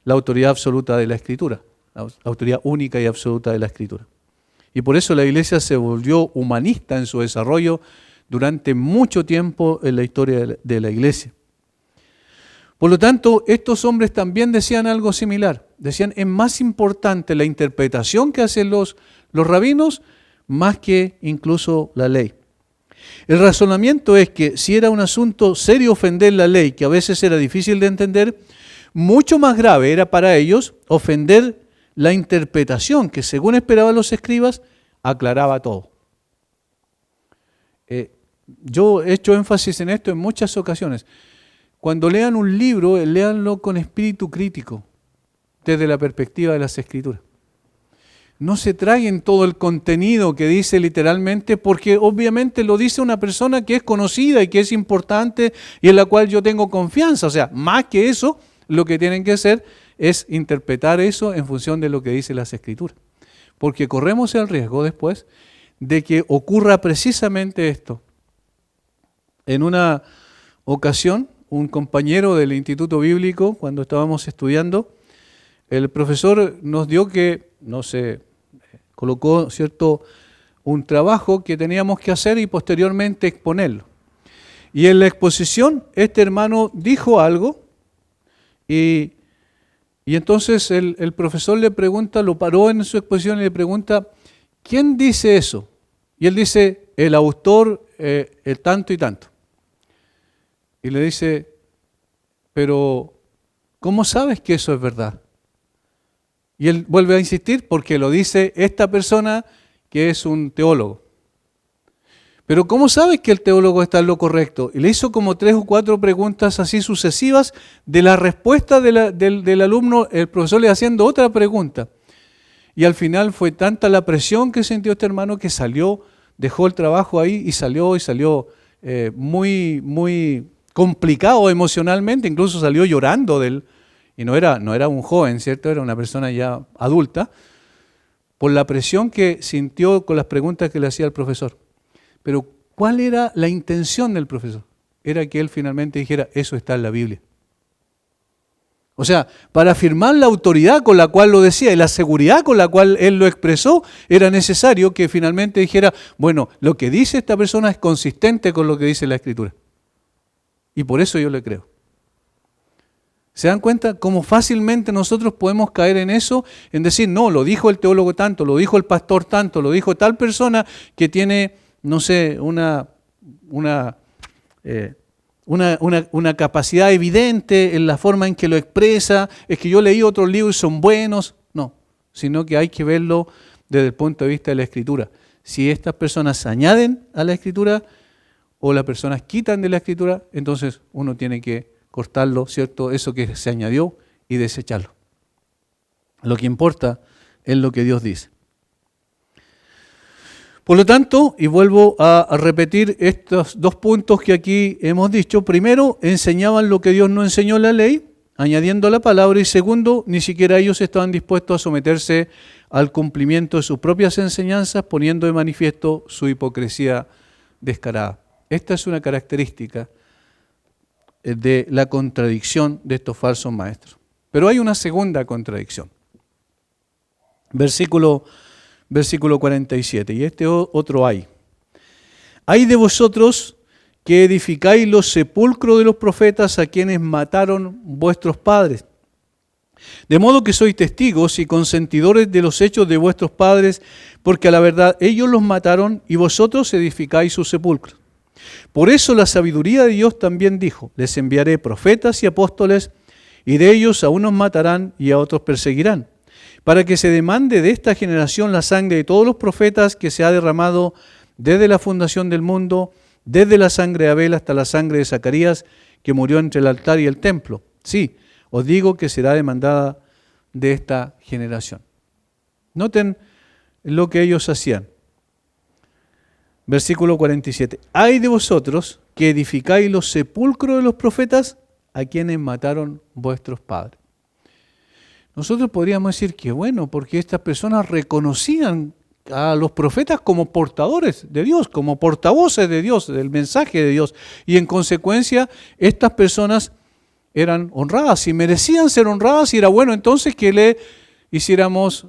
la autoridad absoluta de la Escritura, la autoridad única y absoluta de la Escritura. Y por eso la iglesia se volvió humanista en su desarrollo durante mucho tiempo en la historia de la iglesia. Por lo tanto, estos hombres también decían algo similar. Decían, es más importante la interpretación que hacen los rabinos más que incluso la ley. El razonamiento es que si era un asunto serio ofender la ley, que a veces era difícil de entender, mucho más grave era para ellos ofender la interpretación que, según esperaban los escribas, aclaraba todo. Yo he hecho énfasis en esto en muchas ocasiones. Cuando lean un libro, léanlo con espíritu crítico, desde la perspectiva de las Escrituras. No se traguen todo el contenido que dice literalmente, porque obviamente lo dice una persona que es conocida y que es importante y en la cual yo tengo confianza. O sea, más que eso, lo que tienen que hacer es interpretar eso en función de lo que dice las Escrituras. Porque corremos el riesgo después de que ocurra precisamente esto. En una ocasión, un compañero del Instituto Bíblico, cuando estábamos estudiando, el profesor nos dio colocó, ¿cierto?, un trabajo que teníamos que hacer y posteriormente exponerlo. Y en la exposición, este hermano dijo algo y entonces el profesor le pregunta, lo paró en su exposición y le pregunta, ¿quién dice eso? Y él dice, el autor, el tanto y tanto. Y le dice, pero ¿cómo sabes que eso es verdad? Y él vuelve a insistir porque lo dice esta persona que es un teólogo. Pero ¿cómo sabes que el teólogo está en lo correcto? Y le hizo como 3 o 4 preguntas así sucesivas. De la respuesta del alumno, el profesor le haciendo otra pregunta. Y al final fue tanta la presión que sintió este hermano que salió, dejó el trabajo ahí y salió muy, muy complicado emocionalmente, incluso salió llorando de él. Y no era un joven, ¿cierto? Era una persona ya adulta, por la presión que sintió con las preguntas que le hacía el profesor. Pero ¿cuál era la intención del profesor? Era que él finalmente dijera, eso está en la Biblia. O sea, para afirmar la autoridad con la cual lo decía y la seguridad con la cual él lo expresó, era necesario que finalmente dijera, bueno, lo que dice esta persona es consistente con lo que dice la Escritura. Y por eso yo le creo. ¿Se dan cuenta cómo fácilmente nosotros podemos caer en eso? En decir, no, lo dijo el teólogo tanto, lo dijo el pastor tanto, lo dijo tal persona que tiene, no sé, una capacidad evidente en la forma en que lo expresa, es que yo leí otros libros y son buenos. No, sino que hay que verlo desde el punto de vista de la Escritura. Si estas personas añaden a la Escritura o las personas quitan de la Escritura, entonces uno tiene que cortarlo, ¿cierto? Eso que se añadió y desecharlo. Lo que importa es lo que Dios dice. Por lo tanto, y vuelvo a repetir estos 2 puntos que aquí hemos dicho. Primero, enseñaban lo que Dios no enseñó en la ley, añadiendo la palabra. Y segundo, ni siquiera ellos estaban dispuestos a someterse al cumplimiento de sus propias enseñanzas, poniendo de manifiesto su hipocresía descarada. Esta es una característica de la contradicción de estos falsos maestros. Pero hay una segunda contradicción. Versículo 47, y otro hay. Ay de vosotros que edificáis los sepulcros de los profetas a quienes mataron vuestros padres. De modo que sois testigos y consentidores de los hechos de vuestros padres, porque a la verdad ellos los mataron y vosotros edificáis sus sepulcros. Por eso la sabiduría de Dios también dijo, les enviaré profetas y apóstoles, y de ellos a unos matarán y a otros perseguirán, para que se demande de esta generación la sangre de todos los profetas que se ha derramado desde la fundación del mundo, desde la sangre de Abel hasta la sangre de Zacarías, que murió entre el altar y el templo. Sí, os digo que será demandada de esta generación. Noten lo que ellos hacían. Versículo 47. Ay de vosotros que edificáis los sepulcros de los profetas a quienes mataron vuestros padres. Nosotros podríamos decir que bueno, porque estas personas reconocían a los profetas como portadores de Dios, como portavoces de Dios, del mensaje de Dios. Y en consecuencia, estas personas eran honradas y merecían ser honradas, y era bueno entonces que le hiciéramos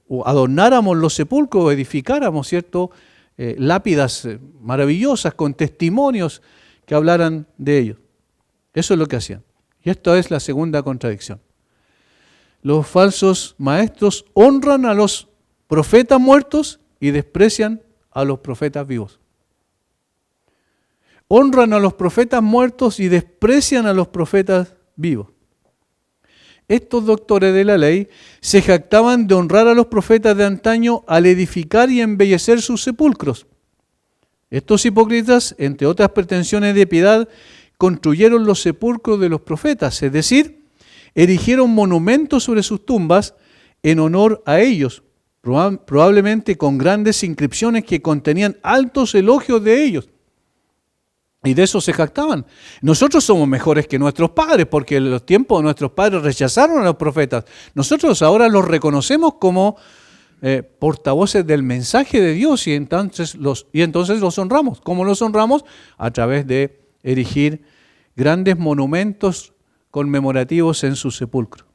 o adornáramos los sepulcros, o edificáramos, ¿cierto?, lápidas maravillosas con testimonios que hablaran de ellos. Eso es lo que hacían. Y esta es la segunda contradicción. Los falsos maestros honran a los profetas muertos y desprecian a los profetas vivos. Honran a los profetas muertos y desprecian a los profetas vivos. Estos doctores de la ley se jactaban de honrar a los profetas de antaño al edificar y embellecer sus sepulcros. Estos hipócritas, entre otras pretensiones de piedad, construyeron los sepulcros de los profetas, es decir, erigieron monumentos sobre sus tumbas en honor a ellos, probablemente con grandes inscripciones que contenían altos elogios de ellos. Y de eso se jactaban. Nosotros somos mejores que nuestros padres, porque en los tiempos de nuestros padres rechazaron a los profetas. Nosotros ahora los reconocemos como portavoces del mensaje de Dios y entonces los honramos. ¿Cómo los honramos? A través de erigir grandes monumentos conmemorativos en su sepulcro.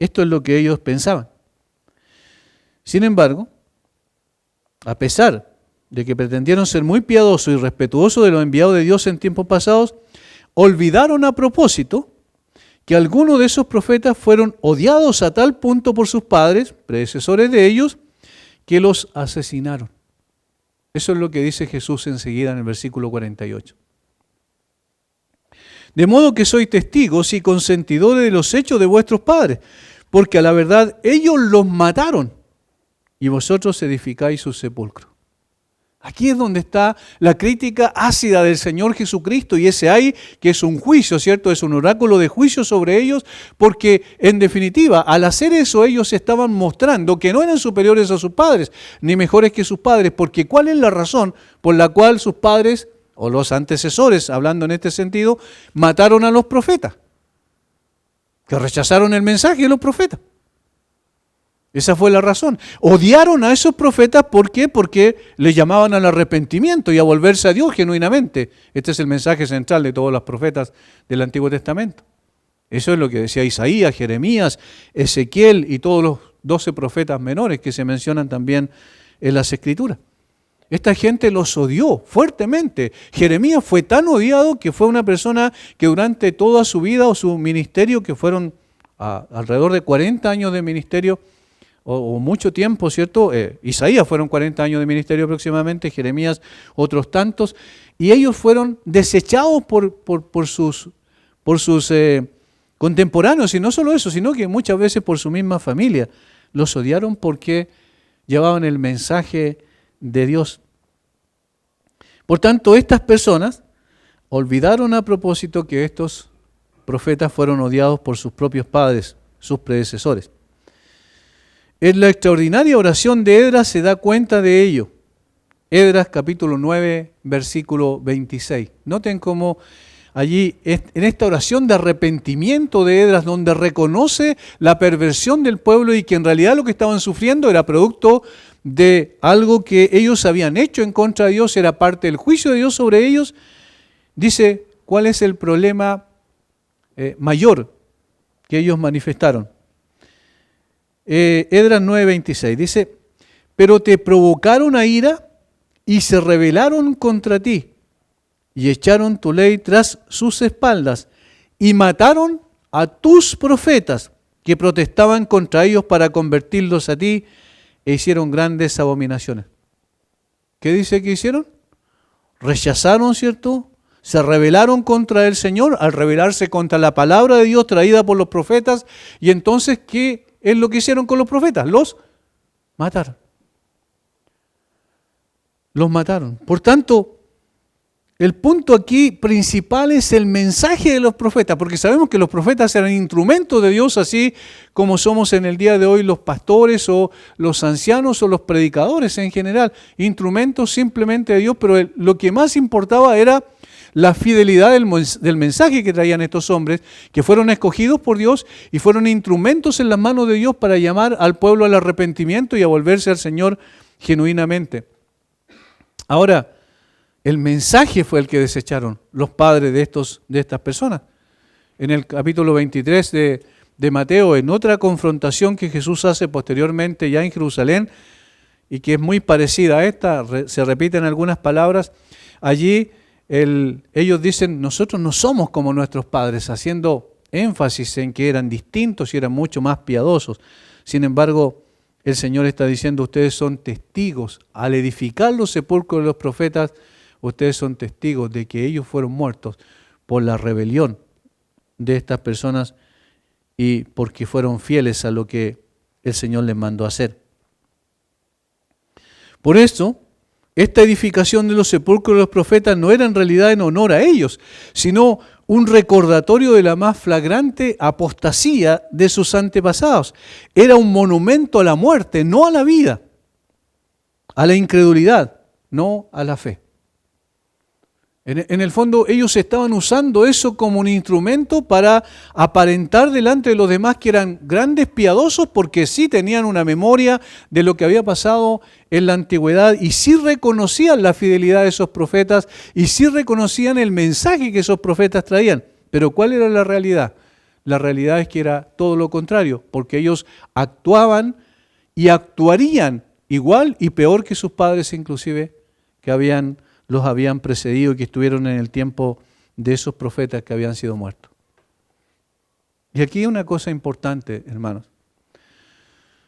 Esto es lo que ellos pensaban. Sin embargo, a pesar de que pretendieron ser muy piadosos y respetuosos de los enviados de Dios en tiempos pasados, olvidaron a propósito que algunos de esos profetas fueron odiados a tal punto por sus padres, predecesores de ellos, que los asesinaron. Eso es lo que dice Jesús enseguida en el versículo 48. De modo que sois testigos y consentidores de los hechos de vuestros padres, porque a la verdad ellos los mataron y vosotros edificáis sus sepulcros. Aquí es donde está la crítica ácida del Señor Jesucristo, y ese ay que es un juicio, ¿cierto? Es un oráculo de juicio sobre ellos, porque en definitiva, al hacer eso, ellos estaban mostrando que no eran superiores a sus padres, ni mejores que sus padres, porque ¿cuál es la razón por la cual sus padres, o los antecesores, hablando en este sentido, mataron a los profetas? Que rechazaron el mensaje de los profetas. Esa fue la razón. Odiaron a esos profetas, ¿por qué? Porque les llamaban al arrepentimiento y a volverse a Dios genuinamente. Este es el mensaje central de todos los profetas del Antiguo Testamento. Eso es lo que decía Isaías, Jeremías, Ezequiel y todos los 12 profetas menores que se mencionan también en las Escrituras. Esta gente los odió fuertemente. Jeremías fue tan odiado que fue una persona que durante toda su vida o su ministerio, que fueron alrededor de 40 años de ministerio, o mucho tiempo, ¿cierto? Isaías fueron 40 años de ministerio aproximadamente, Jeremías otros tantos, y ellos fueron desechados por sus contemporáneos, y no solo eso, sino que muchas veces por su misma familia. Los odiaron porque llevaban el mensaje de Dios. Por tanto, estas personas olvidaron a propósito que estos profetas fueron odiados por sus propios padres, sus predecesores. En la extraordinaria oración de Esdras se da cuenta de ello. Esdras capítulo 9, versículo 26. Noten cómo allí, en esta oración de arrepentimiento de Esdras, donde reconoce la perversión del pueblo y que en realidad lo que estaban sufriendo era producto de algo que ellos habían hecho en contra de Dios, era parte del juicio de Dios sobre ellos, dice cuál es el problema mayor que ellos manifestaron. Esdras 9:26 dice: pero te provocaron a ira y se rebelaron contra ti, y echaron tu ley tras sus espaldas, y mataron a tus profetas, que protestaban contra ellos para convertirlos a ti, e hicieron grandes abominaciones. ¿Qué dice que hicieron? Rechazaron, ¿cierto? Se rebelaron contra el Señor al rebelarse contra la palabra de Dios traída por los profetas. Y entonces, ¿qué es lo que hicieron con los profetas? Los mataron. Los mataron. Por tanto, el punto aquí principal es el mensaje de los profetas, porque sabemos que los profetas eran instrumentos de Dios, así como somos en el día de hoy los pastores o los ancianos o los predicadores en general, instrumentos simplemente de Dios, pero lo que más importaba era la fidelidad del mensaje que traían estos hombres, que fueron escogidos por Dios y fueron instrumentos en las manos de Dios para llamar al pueblo al arrepentimiento y a volverse al Señor genuinamente. Ahora, el mensaje fue el que desecharon los padres de estas personas. En el capítulo 23 de Mateo, en otra confrontación que Jesús hace posteriormente ya en Jerusalén, y que es muy parecida a esta, se repiten algunas palabras, allí ellos dicen, nosotros no somos como nuestros padres, haciendo énfasis en que eran distintos y eran mucho más piadosos. Sin embargo, el Señor está diciendo, ustedes son testigos, al edificar los sepulcros de los profetas, ustedes son testigos de que ellos fueron muertos por la rebelión de estas personas y porque fueron fieles a lo que el Señor les mandó hacer. Por eso, esta edificación de los sepulcros de los profetas no era en realidad en honor a ellos, sino un recordatorio de la más flagrante apostasía de sus antepasados. Era un monumento a la muerte, no a la vida, a la incredulidad, no a la fe. En el fondo ellos estaban usando eso como un instrumento para aparentar delante de los demás que eran grandes piadosos porque sí tenían una memoria de lo que había pasado en la antigüedad y sí reconocían la fidelidad de esos profetas y sí reconocían el mensaje que esos profetas traían. Pero ¿cuál era la realidad? La realidad es que era todo lo contrario, porque ellos actuaban y actuarían igual y peor que sus padres inclusive que los habían precedido y que estuvieron en el tiempo de esos profetas que habían sido muertos. Y aquí hay una cosa importante, hermanos.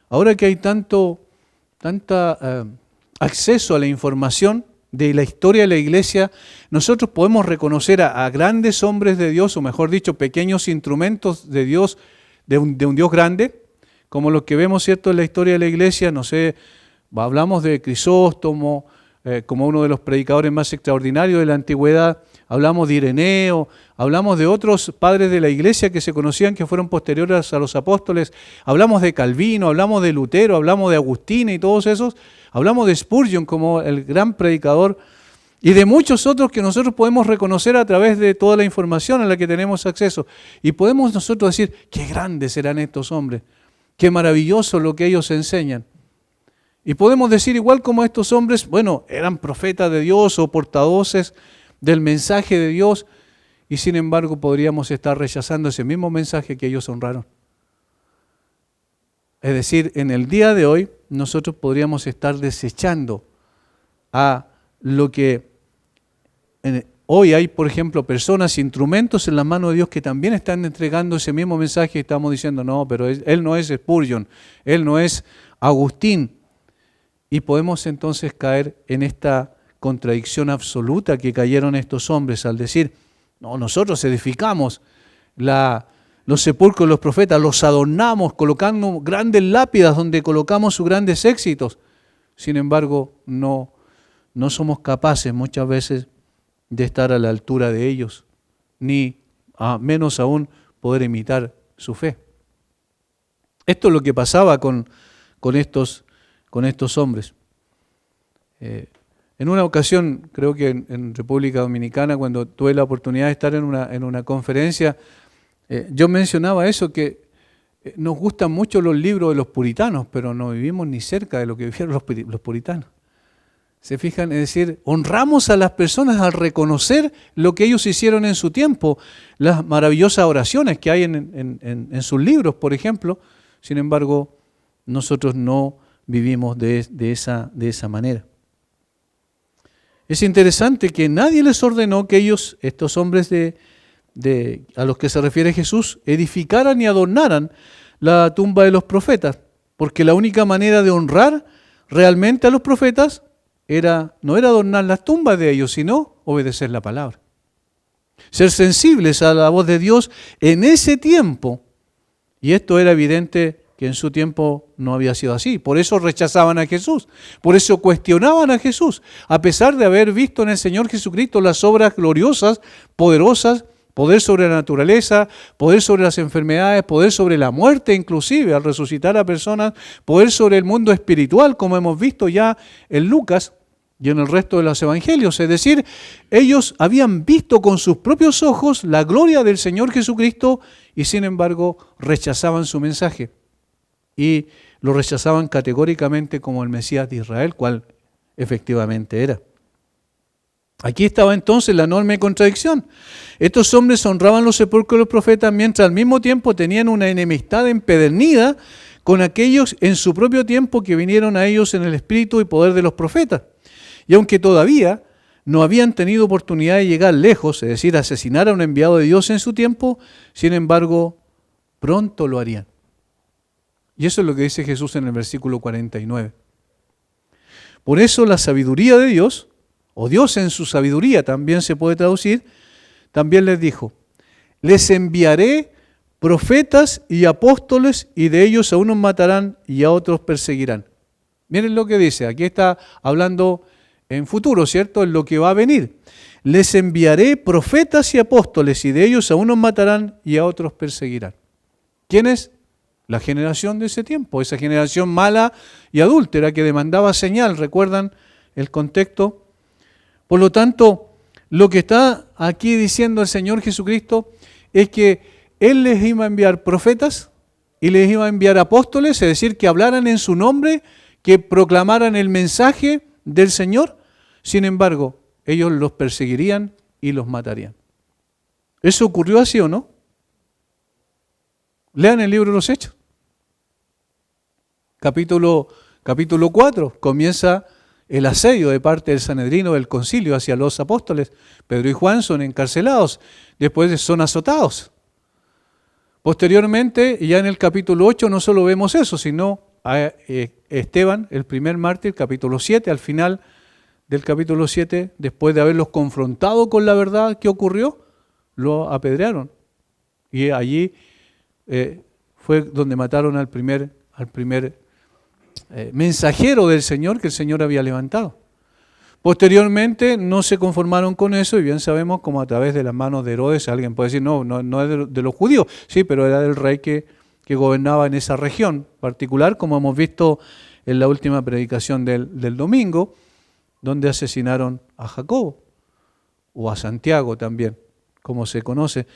Ahora que hay tanto acceso a la información de la historia de la iglesia, nosotros podemos reconocer a grandes hombres de Dios, o mejor dicho, pequeños instrumentos de Dios, de un Dios grande, como los que vemos, ¿cierto?, en la historia de la iglesia. No sé, hablamos de Crisóstomo, como uno de los predicadores más extraordinarios de la antigüedad, hablamos de Ireneo, hablamos de otros padres de la iglesia que se conocían que fueron posteriores a los apóstoles, hablamos de Calvino, hablamos de Lutero, hablamos de Agustín y todos esos, hablamos de Spurgeon como el gran predicador y de muchos otros que nosotros podemos reconocer a través de toda la información a la que tenemos acceso. Y podemos nosotros decir, qué grandes eran estos hombres, qué maravilloso lo que ellos enseñan. Y podemos decir igual como estos hombres, bueno, eran profetas de Dios o portavoces del mensaje de Dios y sin embargo podríamos estar rechazando ese mismo mensaje que ellos honraron. Es decir, en el día de hoy nosotros podríamos estar desechando a lo que hoy hay, por ejemplo, personas, instrumentos en las manos de Dios que también están entregando ese mismo mensaje y estamos diciendo, no, pero él no es Spurgeon, él no es Agustín. Y podemos entonces caer en esta contradicción absoluta que cayeron estos hombres al decir, no, nosotros edificamos los sepulcros de los profetas, los adornamos colocando grandes lápidas donde colocamos sus grandes éxitos. Sin embargo, no somos capaces muchas veces de estar a la altura de ellos, ni menos aún poder imitar su fe. Esto es lo que pasaba con estos hombres. En una ocasión, creo que en República Dominicana, cuando tuve la oportunidad de estar en una conferencia, yo mencionaba eso, que nos gustan mucho los libros de los puritanos, pero no vivimos ni cerca de lo que vivieron los puritanos. ¿Se fijan? Es decir, honramos a las personas al reconocer lo que ellos hicieron en su tiempo, las maravillosas oraciones que hay en sus libros, por ejemplo. Sin embargo, nosotros no vivimos de esa manera. Es interesante que nadie les ordenó que ellos, estos hombres a los que se refiere Jesús, edificaran y adornaran la tumba de los profetas, porque la única manera de honrar realmente a los profetas no era adornar las tumbas de ellos, sino obedecer la palabra. Ser sensibles a la voz de Dios en ese tiempo. Y esto era evidente que en su tiempo no había sido así. Por eso rechazaban a Jesús. Por eso cuestionaban a Jesús. A pesar de haber visto en el Señor Jesucristo las obras gloriosas, poderosas, poder sobre la naturaleza, poder sobre las enfermedades, poder sobre la muerte inclusive, al resucitar a personas, poder sobre el mundo espiritual, como hemos visto ya en Lucas y en el resto de los evangelios. Es decir, ellos habían visto con sus propios ojos la gloria del Señor Jesucristo y sin embargo rechazaban su mensaje. Y lo rechazaban categóricamente como el Mesías de Israel, cual efectivamente era. Aquí estaba entonces la enorme contradicción. Estos hombres honraban los sepulcros de los profetas mientras al mismo tiempo tenían una enemistad empedernida con aquellos en su propio tiempo que vinieron a ellos en el espíritu y poder de los profetas. Y aunque todavía no habían tenido oportunidad de llegar lejos, es decir, asesinar a un enviado de Dios en su tiempo, sin embargo, pronto lo harían. Y eso es lo que dice Jesús en el versículo 49. Por eso la sabiduría de Dios, o Dios en su sabiduría también se puede traducir, también les dijo, les enviaré profetas y apóstoles y de ellos a unos matarán y a otros perseguirán. Miren lo que dice, aquí está hablando en futuro, ¿cierto? En lo que va a venir. Les enviaré profetas y apóstoles y de ellos a unos matarán y a otros perseguirán. ¿Quiénes? La generación de ese tiempo, esa generación mala y adúltera que demandaba señal, ¿recuerdan el contexto? Por lo tanto, lo que está aquí diciendo el Señor Jesucristo es que Él les iba a enviar profetas y les iba a enviar apóstoles, es decir, que hablaran en su nombre, que proclamaran el mensaje del Señor. Sin embargo, ellos los perseguirían y los matarían. ¿Eso ocurrió así o no? Lean el libro de los Hechos. Capítulo 4, comienza el asedio de parte del Sanedrino del concilio hacia los apóstoles. Pedro y Juan son encarcelados, después son azotados. Posteriormente, ya en el capítulo 8 no solo vemos eso, sino a Esteban, el primer mártir, capítulo 7, al final del capítulo 7, después de haberlos confrontado con la verdad que ocurrió, lo apedrearon. Y allí fue donde mataron al primer mensajero del Señor que el Señor había levantado. Posteriormente no se conformaron con eso y bien sabemos como a través de las manos de Herodes, alguien puede decir, no es de los judíos, sí, pero era del rey que gobernaba en esa región particular, como hemos visto en la última predicación del domingo, donde asesinaron a Jacobo, o a Santiago también, como se conoce.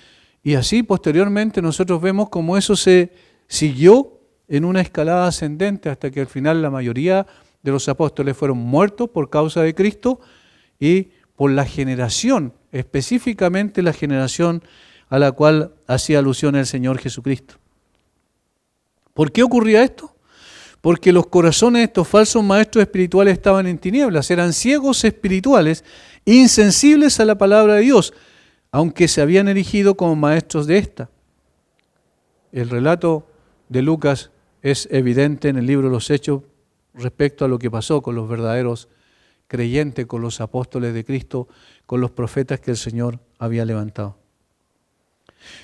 Y así posteriormente nosotros vemos cómo eso se siguió en una escalada ascendente hasta que al final la mayoría de los apóstoles fueron muertos por causa de Cristo y por la generación, específicamente la generación a la cual hacía alusión el Señor Jesucristo. ¿Por qué ocurría esto? Porque los corazones de estos falsos maestros espirituales estaban en tinieblas, eran ciegos espirituales, insensibles a la palabra de Dios, aunque se habían erigido como maestros de esta. El relato de Lucas es evidente en el libro de los Hechos respecto a lo que pasó con los verdaderos creyentes, con los apóstoles de Cristo, con los profetas que el Señor había levantado.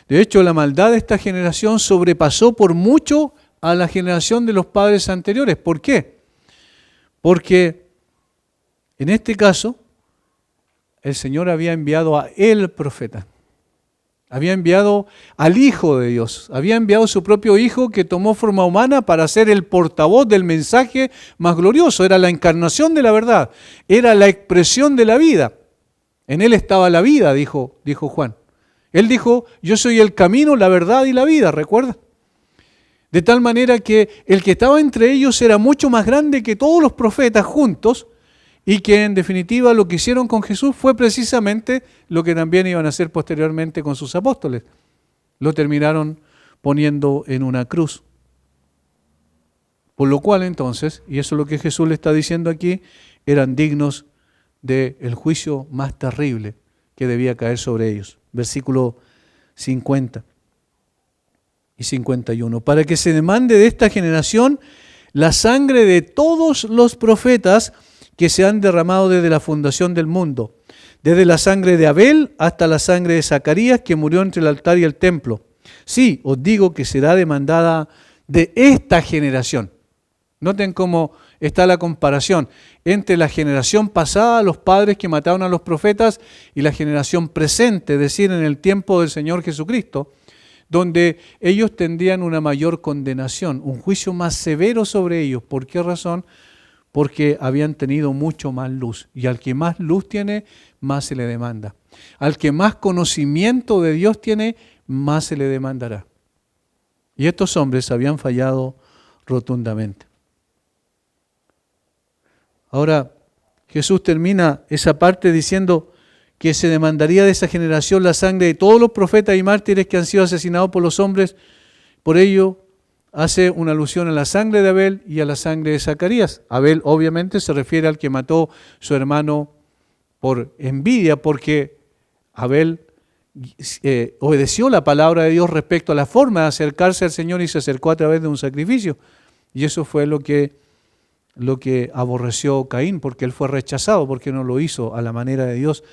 De hecho, la maldad de esta generación sobrepasó por mucho a la generación de los padres anteriores. ¿Por qué? Porque en este caso el Señor había enviado a el profeta. Había enviado al Hijo de Dios, había enviado su propio Hijo que tomó forma humana para ser el portavoz del mensaje más glorioso. Era la encarnación de la verdad, era la expresión de la vida. En Él estaba la vida, dijo Juan. Él dijo, yo soy el camino, la verdad y la vida, ¿recuerda? De tal manera que el que estaba entre ellos era mucho más grande que todos los profetas juntos, y que en definitiva lo que hicieron con Jesús fue precisamente lo que también iban a hacer posteriormente con sus apóstoles. Lo terminaron poniendo en una cruz. Por lo cual entonces, y eso es lo que Jesús le está diciendo aquí, eran dignos del juicio más terrible que debía caer sobre ellos. Versículo 50 y 51. Para que se demande de esta generación la sangre de todos los profetas que se han derramado desde la fundación del mundo, desde la sangre de Abel hasta la sangre de Zacarías, que murió entre el altar y el templo. Sí, os digo que será demandada de esta generación. Noten cómo está la comparación entre la generación pasada, los padres que mataron a los profetas, y la generación presente, es decir, en el tiempo del Señor Jesucristo, donde ellos tendrían una mayor condenación, un juicio más severo sobre ellos. ¿Por qué razón? Porque habían tenido mucho más luz. Y al que más luz tiene, más se le demanda. Al que más conocimiento de Dios tiene, más se le demandará. Y estos hombres habían fallado rotundamente. Ahora, Jesús termina esa parte diciendo que se demandaría de esa generación la sangre de todos los profetas y mártires que han sido asesinados por los hombres. Por ello, hace una alusión a la sangre de Abel y a la sangre de Zacarías. Abel obviamente se refiere al que mató su hermano por envidia, porque Abel obedeció la palabra de Dios respecto a la forma de acercarse al Señor y se acercó a través de un sacrificio. Y eso fue lo que aborreció Caín, porque él fue rechazado, porque no lo hizo a la manera de Dios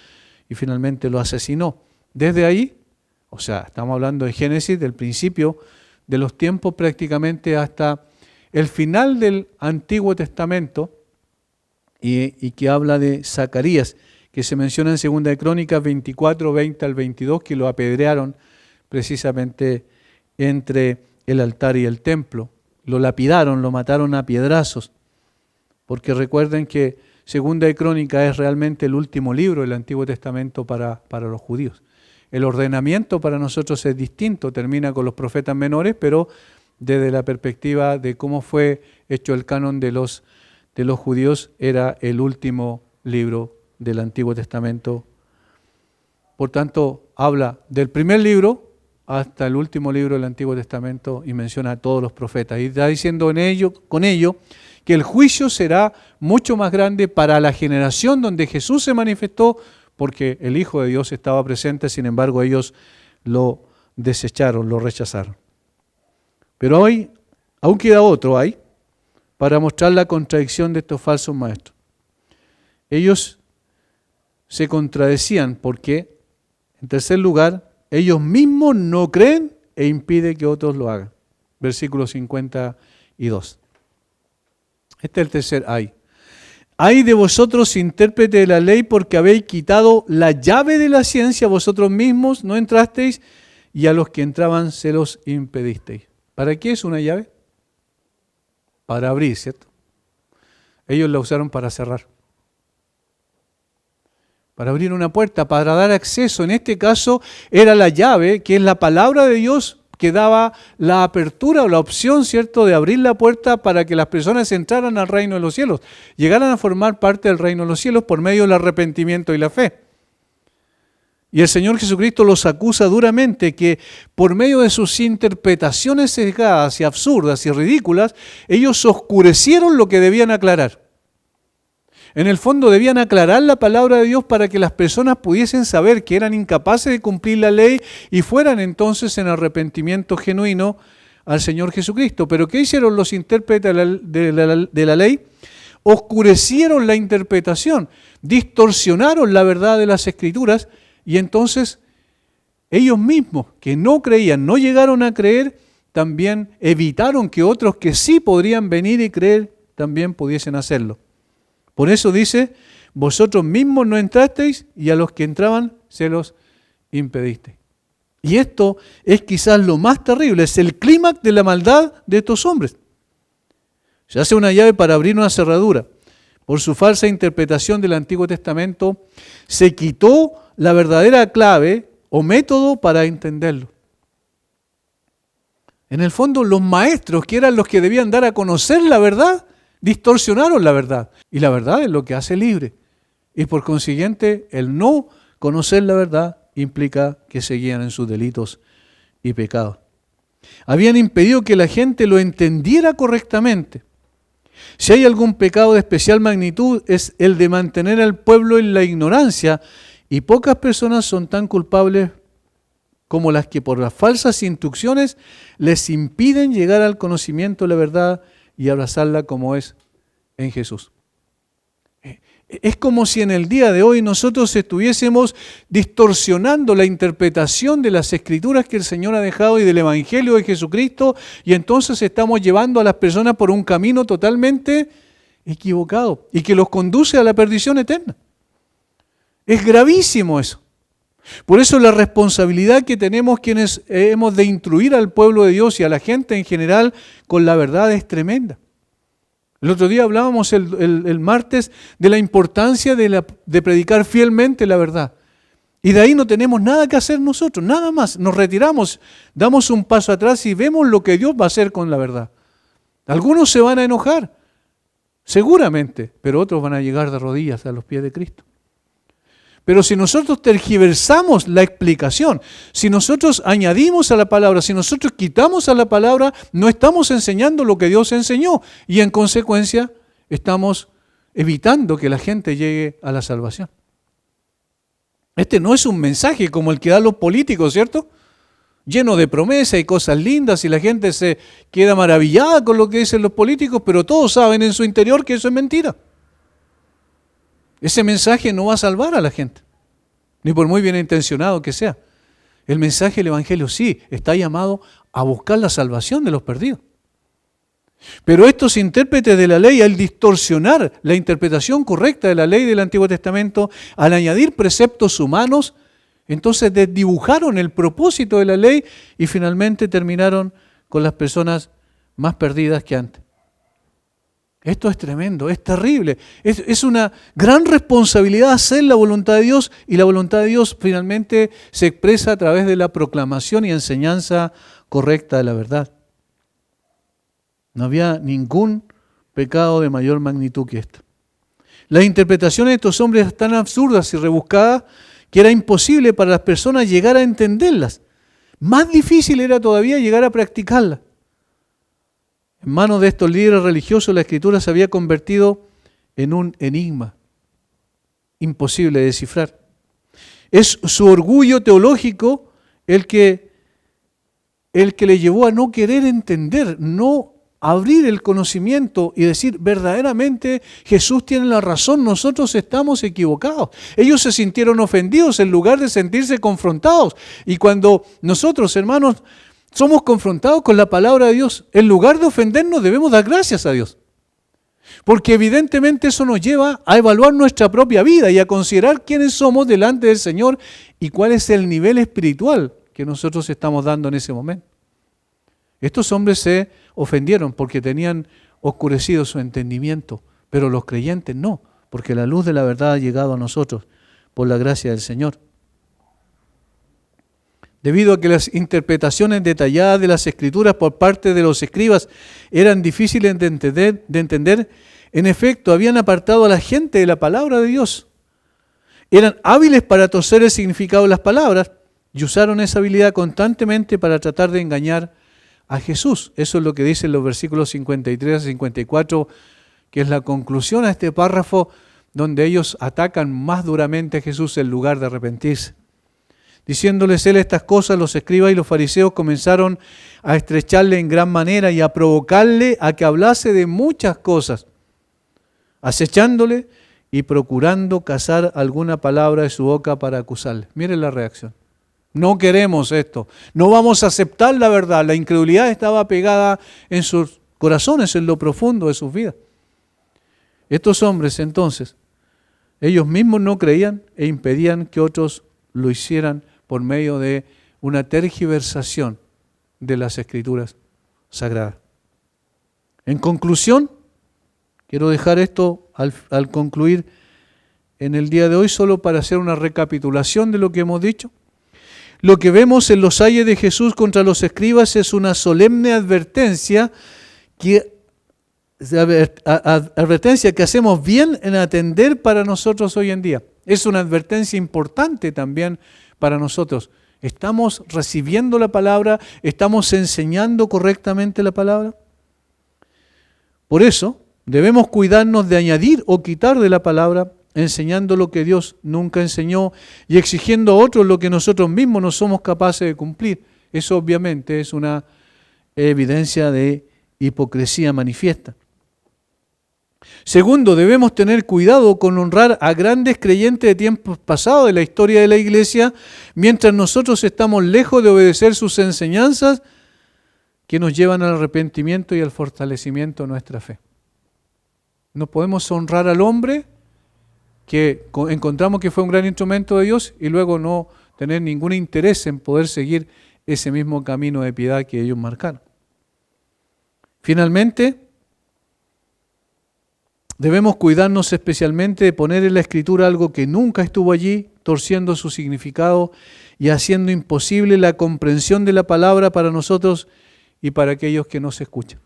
y finalmente lo asesinó. Desde ahí, o sea, estamos hablando de Génesis, del principio de los tiempos prácticamente hasta el final del Antiguo Testamento, y que habla de Zacarías, que se menciona en 2 de Crónicas 24, 20 al 22, que lo apedrearon precisamente entre el altar y el templo. Lo lapidaron, lo mataron a piedrazos, porque recuerden que 2 de Crónicas es realmente el último libro del Antiguo Testamento para los judíos. El ordenamiento para nosotros es distinto, termina con los profetas menores, pero desde la perspectiva de cómo fue hecho el canon de los judíos, era el último libro del Antiguo Testamento. Por tanto, habla del primer libro hasta el último libro del Antiguo Testamento y menciona a todos los profetas. Y está diciendo con ello que el juicio será mucho más grande para la generación donde Jesús se manifestó, porque el Hijo de Dios estaba presente, sin embargo ellos lo desecharon, lo rechazaron. Pero hoy aún queda otro ahí para mostrar la contradicción de estos falsos maestros. Ellos se contradecían porque, en tercer lugar, ellos mismos no creen e impiden que otros lo hagan. Versículo 52. Este es el tercer ay. Ay de vosotros, intérpretes de la ley, porque habéis quitado la llave de la ciencia, vosotros mismos no entrasteis, y a los que entraban se los impedisteis. ¿Para qué es una llave? Para abrir, ¿cierto? Ellos la usaron para cerrar. Para abrir una puerta, para dar acceso. En este caso era la llave, que es la palabra de Dios, que daba la apertura o la opción, ¿cierto?, de abrir la puerta para que las personas entraran al reino de los cielos, llegaran a formar parte del reino de los cielos por medio del arrepentimiento y la fe. Y el Señor Jesucristo los acusa duramente que por medio de sus interpretaciones sesgadas y absurdas y ridículas, ellos oscurecieron lo que debían aclarar. En el fondo debían aclarar la palabra de Dios para que las personas pudiesen saber que eran incapaces de cumplir la ley y fueran entonces en arrepentimiento genuino al Señor Jesucristo. Pero ¿qué hicieron los intérpretes de la ley? Oscurecieron la interpretación, distorsionaron la verdad de las Escrituras y entonces ellos mismos que no creían, no llegaron a creer, también evitaron que otros que sí podrían venir y creer también pudiesen hacerlo. Por eso dice, vosotros mismos no entrasteis y a los que entraban se los impedisteis. Y esto es quizás lo más terrible, es el clímax de la maldad de estos hombres. Se hace una llave para abrir una cerradura. Por su falsa interpretación del Antiguo Testamento, se quitó la verdadera clave o método para entenderlo. En el fondo, los maestros, que eran los que debían dar a conocer la verdad, distorsionaron la verdad. Y la verdad es lo que hace libre. Y por consiguiente, el no conocer la verdad implica que seguían en sus delitos y pecados. Habían impedido que la gente lo entendiera correctamente. Si hay algún pecado de especial magnitud, es el de mantener al pueblo en la ignorancia, y pocas personas son tan culpables como las que por las falsas instrucciones les impiden llegar al conocimiento de la verdad y abrazarla como es en Jesús. Es como si en el día de hoy nosotros estuviésemos distorsionando la interpretación de las escrituras que el Señor ha dejado y del Evangelio de Jesucristo, y entonces estamos llevando a las personas por un camino totalmente equivocado y que los conduce a la perdición eterna. Es gravísimo eso. Por eso la responsabilidad que tenemos quienes hemos de instruir al pueblo de Dios y a la gente en general con la verdad es tremenda. El otro día hablábamos el martes de la importancia de predicar fielmente la verdad. Y de ahí no tenemos nada que hacer nosotros, nada más. Nos retiramos, damos un paso atrás y vemos lo que Dios va a hacer con la verdad. Algunos se van a enojar, seguramente, pero otros van a llegar de rodillas a los pies de Cristo. Pero si nosotros tergiversamos la explicación, si nosotros añadimos a la palabra, si nosotros quitamos a la palabra, no estamos enseñando lo que Dios enseñó y en consecuencia estamos evitando que la gente llegue a la salvación. Este no es un mensaje como el que dan los políticos, ¿cierto? Lleno de promesas y cosas lindas y la gente se queda maravillada con lo que dicen los políticos, pero todos saben en su interior que eso es mentira. Ese mensaje no va a salvar a la gente, ni por muy bien intencionado que sea. El mensaje del Evangelio sí está llamado a buscar la salvación de los perdidos. Pero estos intérpretes de la ley, al distorsionar la interpretación correcta de la ley del Antiguo Testamento, al añadir preceptos humanos, entonces desdibujaron el propósito de la ley y finalmente terminaron con las personas más perdidas que antes. Esto es tremendo, es terrible. Es una gran responsabilidad hacer la voluntad de Dios, y la voluntad de Dios finalmente se expresa a través de la proclamación y enseñanza correcta de la verdad. No había ningún pecado de mayor magnitud que esto. Las interpretaciones de estos hombres eran tan absurdas y rebuscadas que era imposible para las personas llegar a entenderlas. Más difícil era todavía llegar a practicarlas. En manos de estos líderes religiosos la Escritura se había convertido en un enigma imposible de descifrar. Es su orgullo teológico el que le llevó a no querer entender, no abrir el conocimiento y decir verdaderamente Jesús tiene la razón, nosotros estamos equivocados. Ellos se sintieron ofendidos en lugar de sentirse confrontados. Y cuando nosotros, hermanos, somos confrontados con la palabra de Dios, en lugar de ofendernos debemos dar gracias a Dios. Porque evidentemente eso nos lleva a evaluar nuestra propia vida y a considerar quiénes somos delante del Señor y cuál es el nivel espiritual que nosotros estamos dando en ese momento. Estos hombres se ofendieron porque tenían oscurecido su entendimiento, pero los creyentes no, porque la luz de la verdad ha llegado a nosotros por la gracia del Señor. Debido a que las interpretaciones detalladas de las Escrituras por parte de los escribas eran difíciles de entender, en efecto, habían apartado a la gente de la palabra de Dios. Eran hábiles para torcer el significado de las palabras y usaron esa habilidad constantemente para tratar de engañar a Jesús. Eso es lo que dicen los versículos 53 a 54, que es la conclusión a este párrafo donde ellos atacan más duramente a Jesús en lugar de arrepentirse. Diciéndoles él estas cosas, los escribas y los fariseos comenzaron a estrecharle en gran manera y a provocarle a que hablase de muchas cosas, acechándole y procurando cazar alguna palabra de su boca para acusarle. Miren la reacción. No queremos esto, no vamos a aceptar la verdad. La incredulidad estaba pegada en sus corazones, en lo profundo de sus vidas. Estos hombres entonces, ellos mismos no creían e impedían que otros lo hicieran por medio de una tergiversación de las Escrituras sagradas. En conclusión, quiero dejar esto al concluir en el día de hoy solo para hacer una recapitulación de lo que hemos dicho. Lo que vemos en los ayes de Jesús contra los escribas es una solemne advertencia que hacemos bien en atender para nosotros hoy en día. Es una advertencia importante también para nosotros. ¿Estamos recibiendo la palabra? ¿Estamos enseñando correctamente la palabra? Por eso, Debemos cuidarnos de añadir o quitar de la palabra, enseñando lo que Dios nunca enseñó y exigiendo a otros lo que nosotros mismos no somos capaces de cumplir. Eso obviamente es una evidencia de hipocresía manifiesta. Segundo, debemos tener cuidado con honrar a grandes creyentes de tiempos pasados de la historia de la iglesia, mientras nosotros estamos lejos de obedecer sus enseñanzas que nos llevan al arrepentimiento y al fortalecimiento de nuestra fe. No podemos honrar al hombre que encontramos que fue un gran instrumento de Dios y luego no tener ningún interés en poder seguir ese mismo camino de piedad que ellos marcaron. Finalmente, debemos cuidarnos especialmente de poner en la Escritura algo que nunca estuvo allí, torciendo su significado y haciendo imposible la comprensión de la palabra para nosotros y para aquellos que nos escuchan.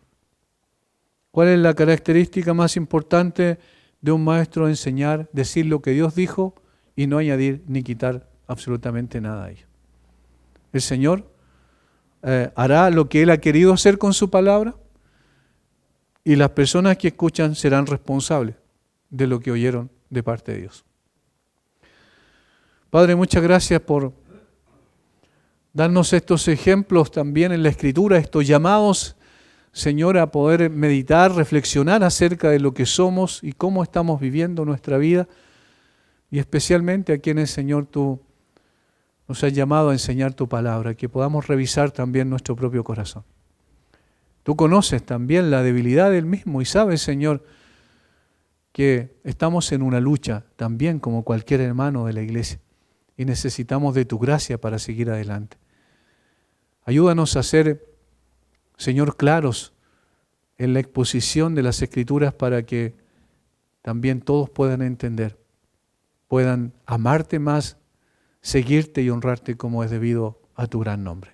¿Cuál es la característica más importante de un maestro? Enseñar, decir lo que Dios dijo y no añadir ni quitar absolutamente nada a ello. El Señor hará lo que Él ha querido hacer con su palabra y las personas que escuchan serán responsables de lo que oyeron de parte de Dios. Padre, muchas gracias por darnos estos ejemplos también en la Escritura, estos llamados, Señor, a poder meditar, reflexionar acerca de lo que somos y cómo estamos viviendo nuestra vida, y especialmente a quienes, Señor, Tú nos has llamado a enseñar Tu palabra, que podamos revisar también nuestro propio corazón. Tú conoces también la debilidad del mismo y sabes, Señor, que estamos en una lucha también como cualquier hermano de la iglesia y necesitamos de Tu gracia para seguir adelante. Ayúdanos a ser, Señor, claros en la exposición de las Escrituras para que también todos puedan entender, puedan amarte más, seguirte y honrarte como es debido a Tu gran nombre.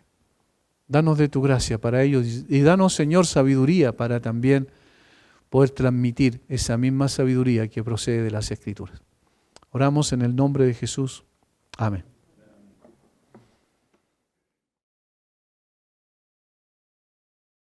Danos de Tu gracia para ellos y danos, Señor, sabiduría para también poder transmitir esa misma sabiduría que procede de las Escrituras. Oramos en el nombre de Jesús. Amén.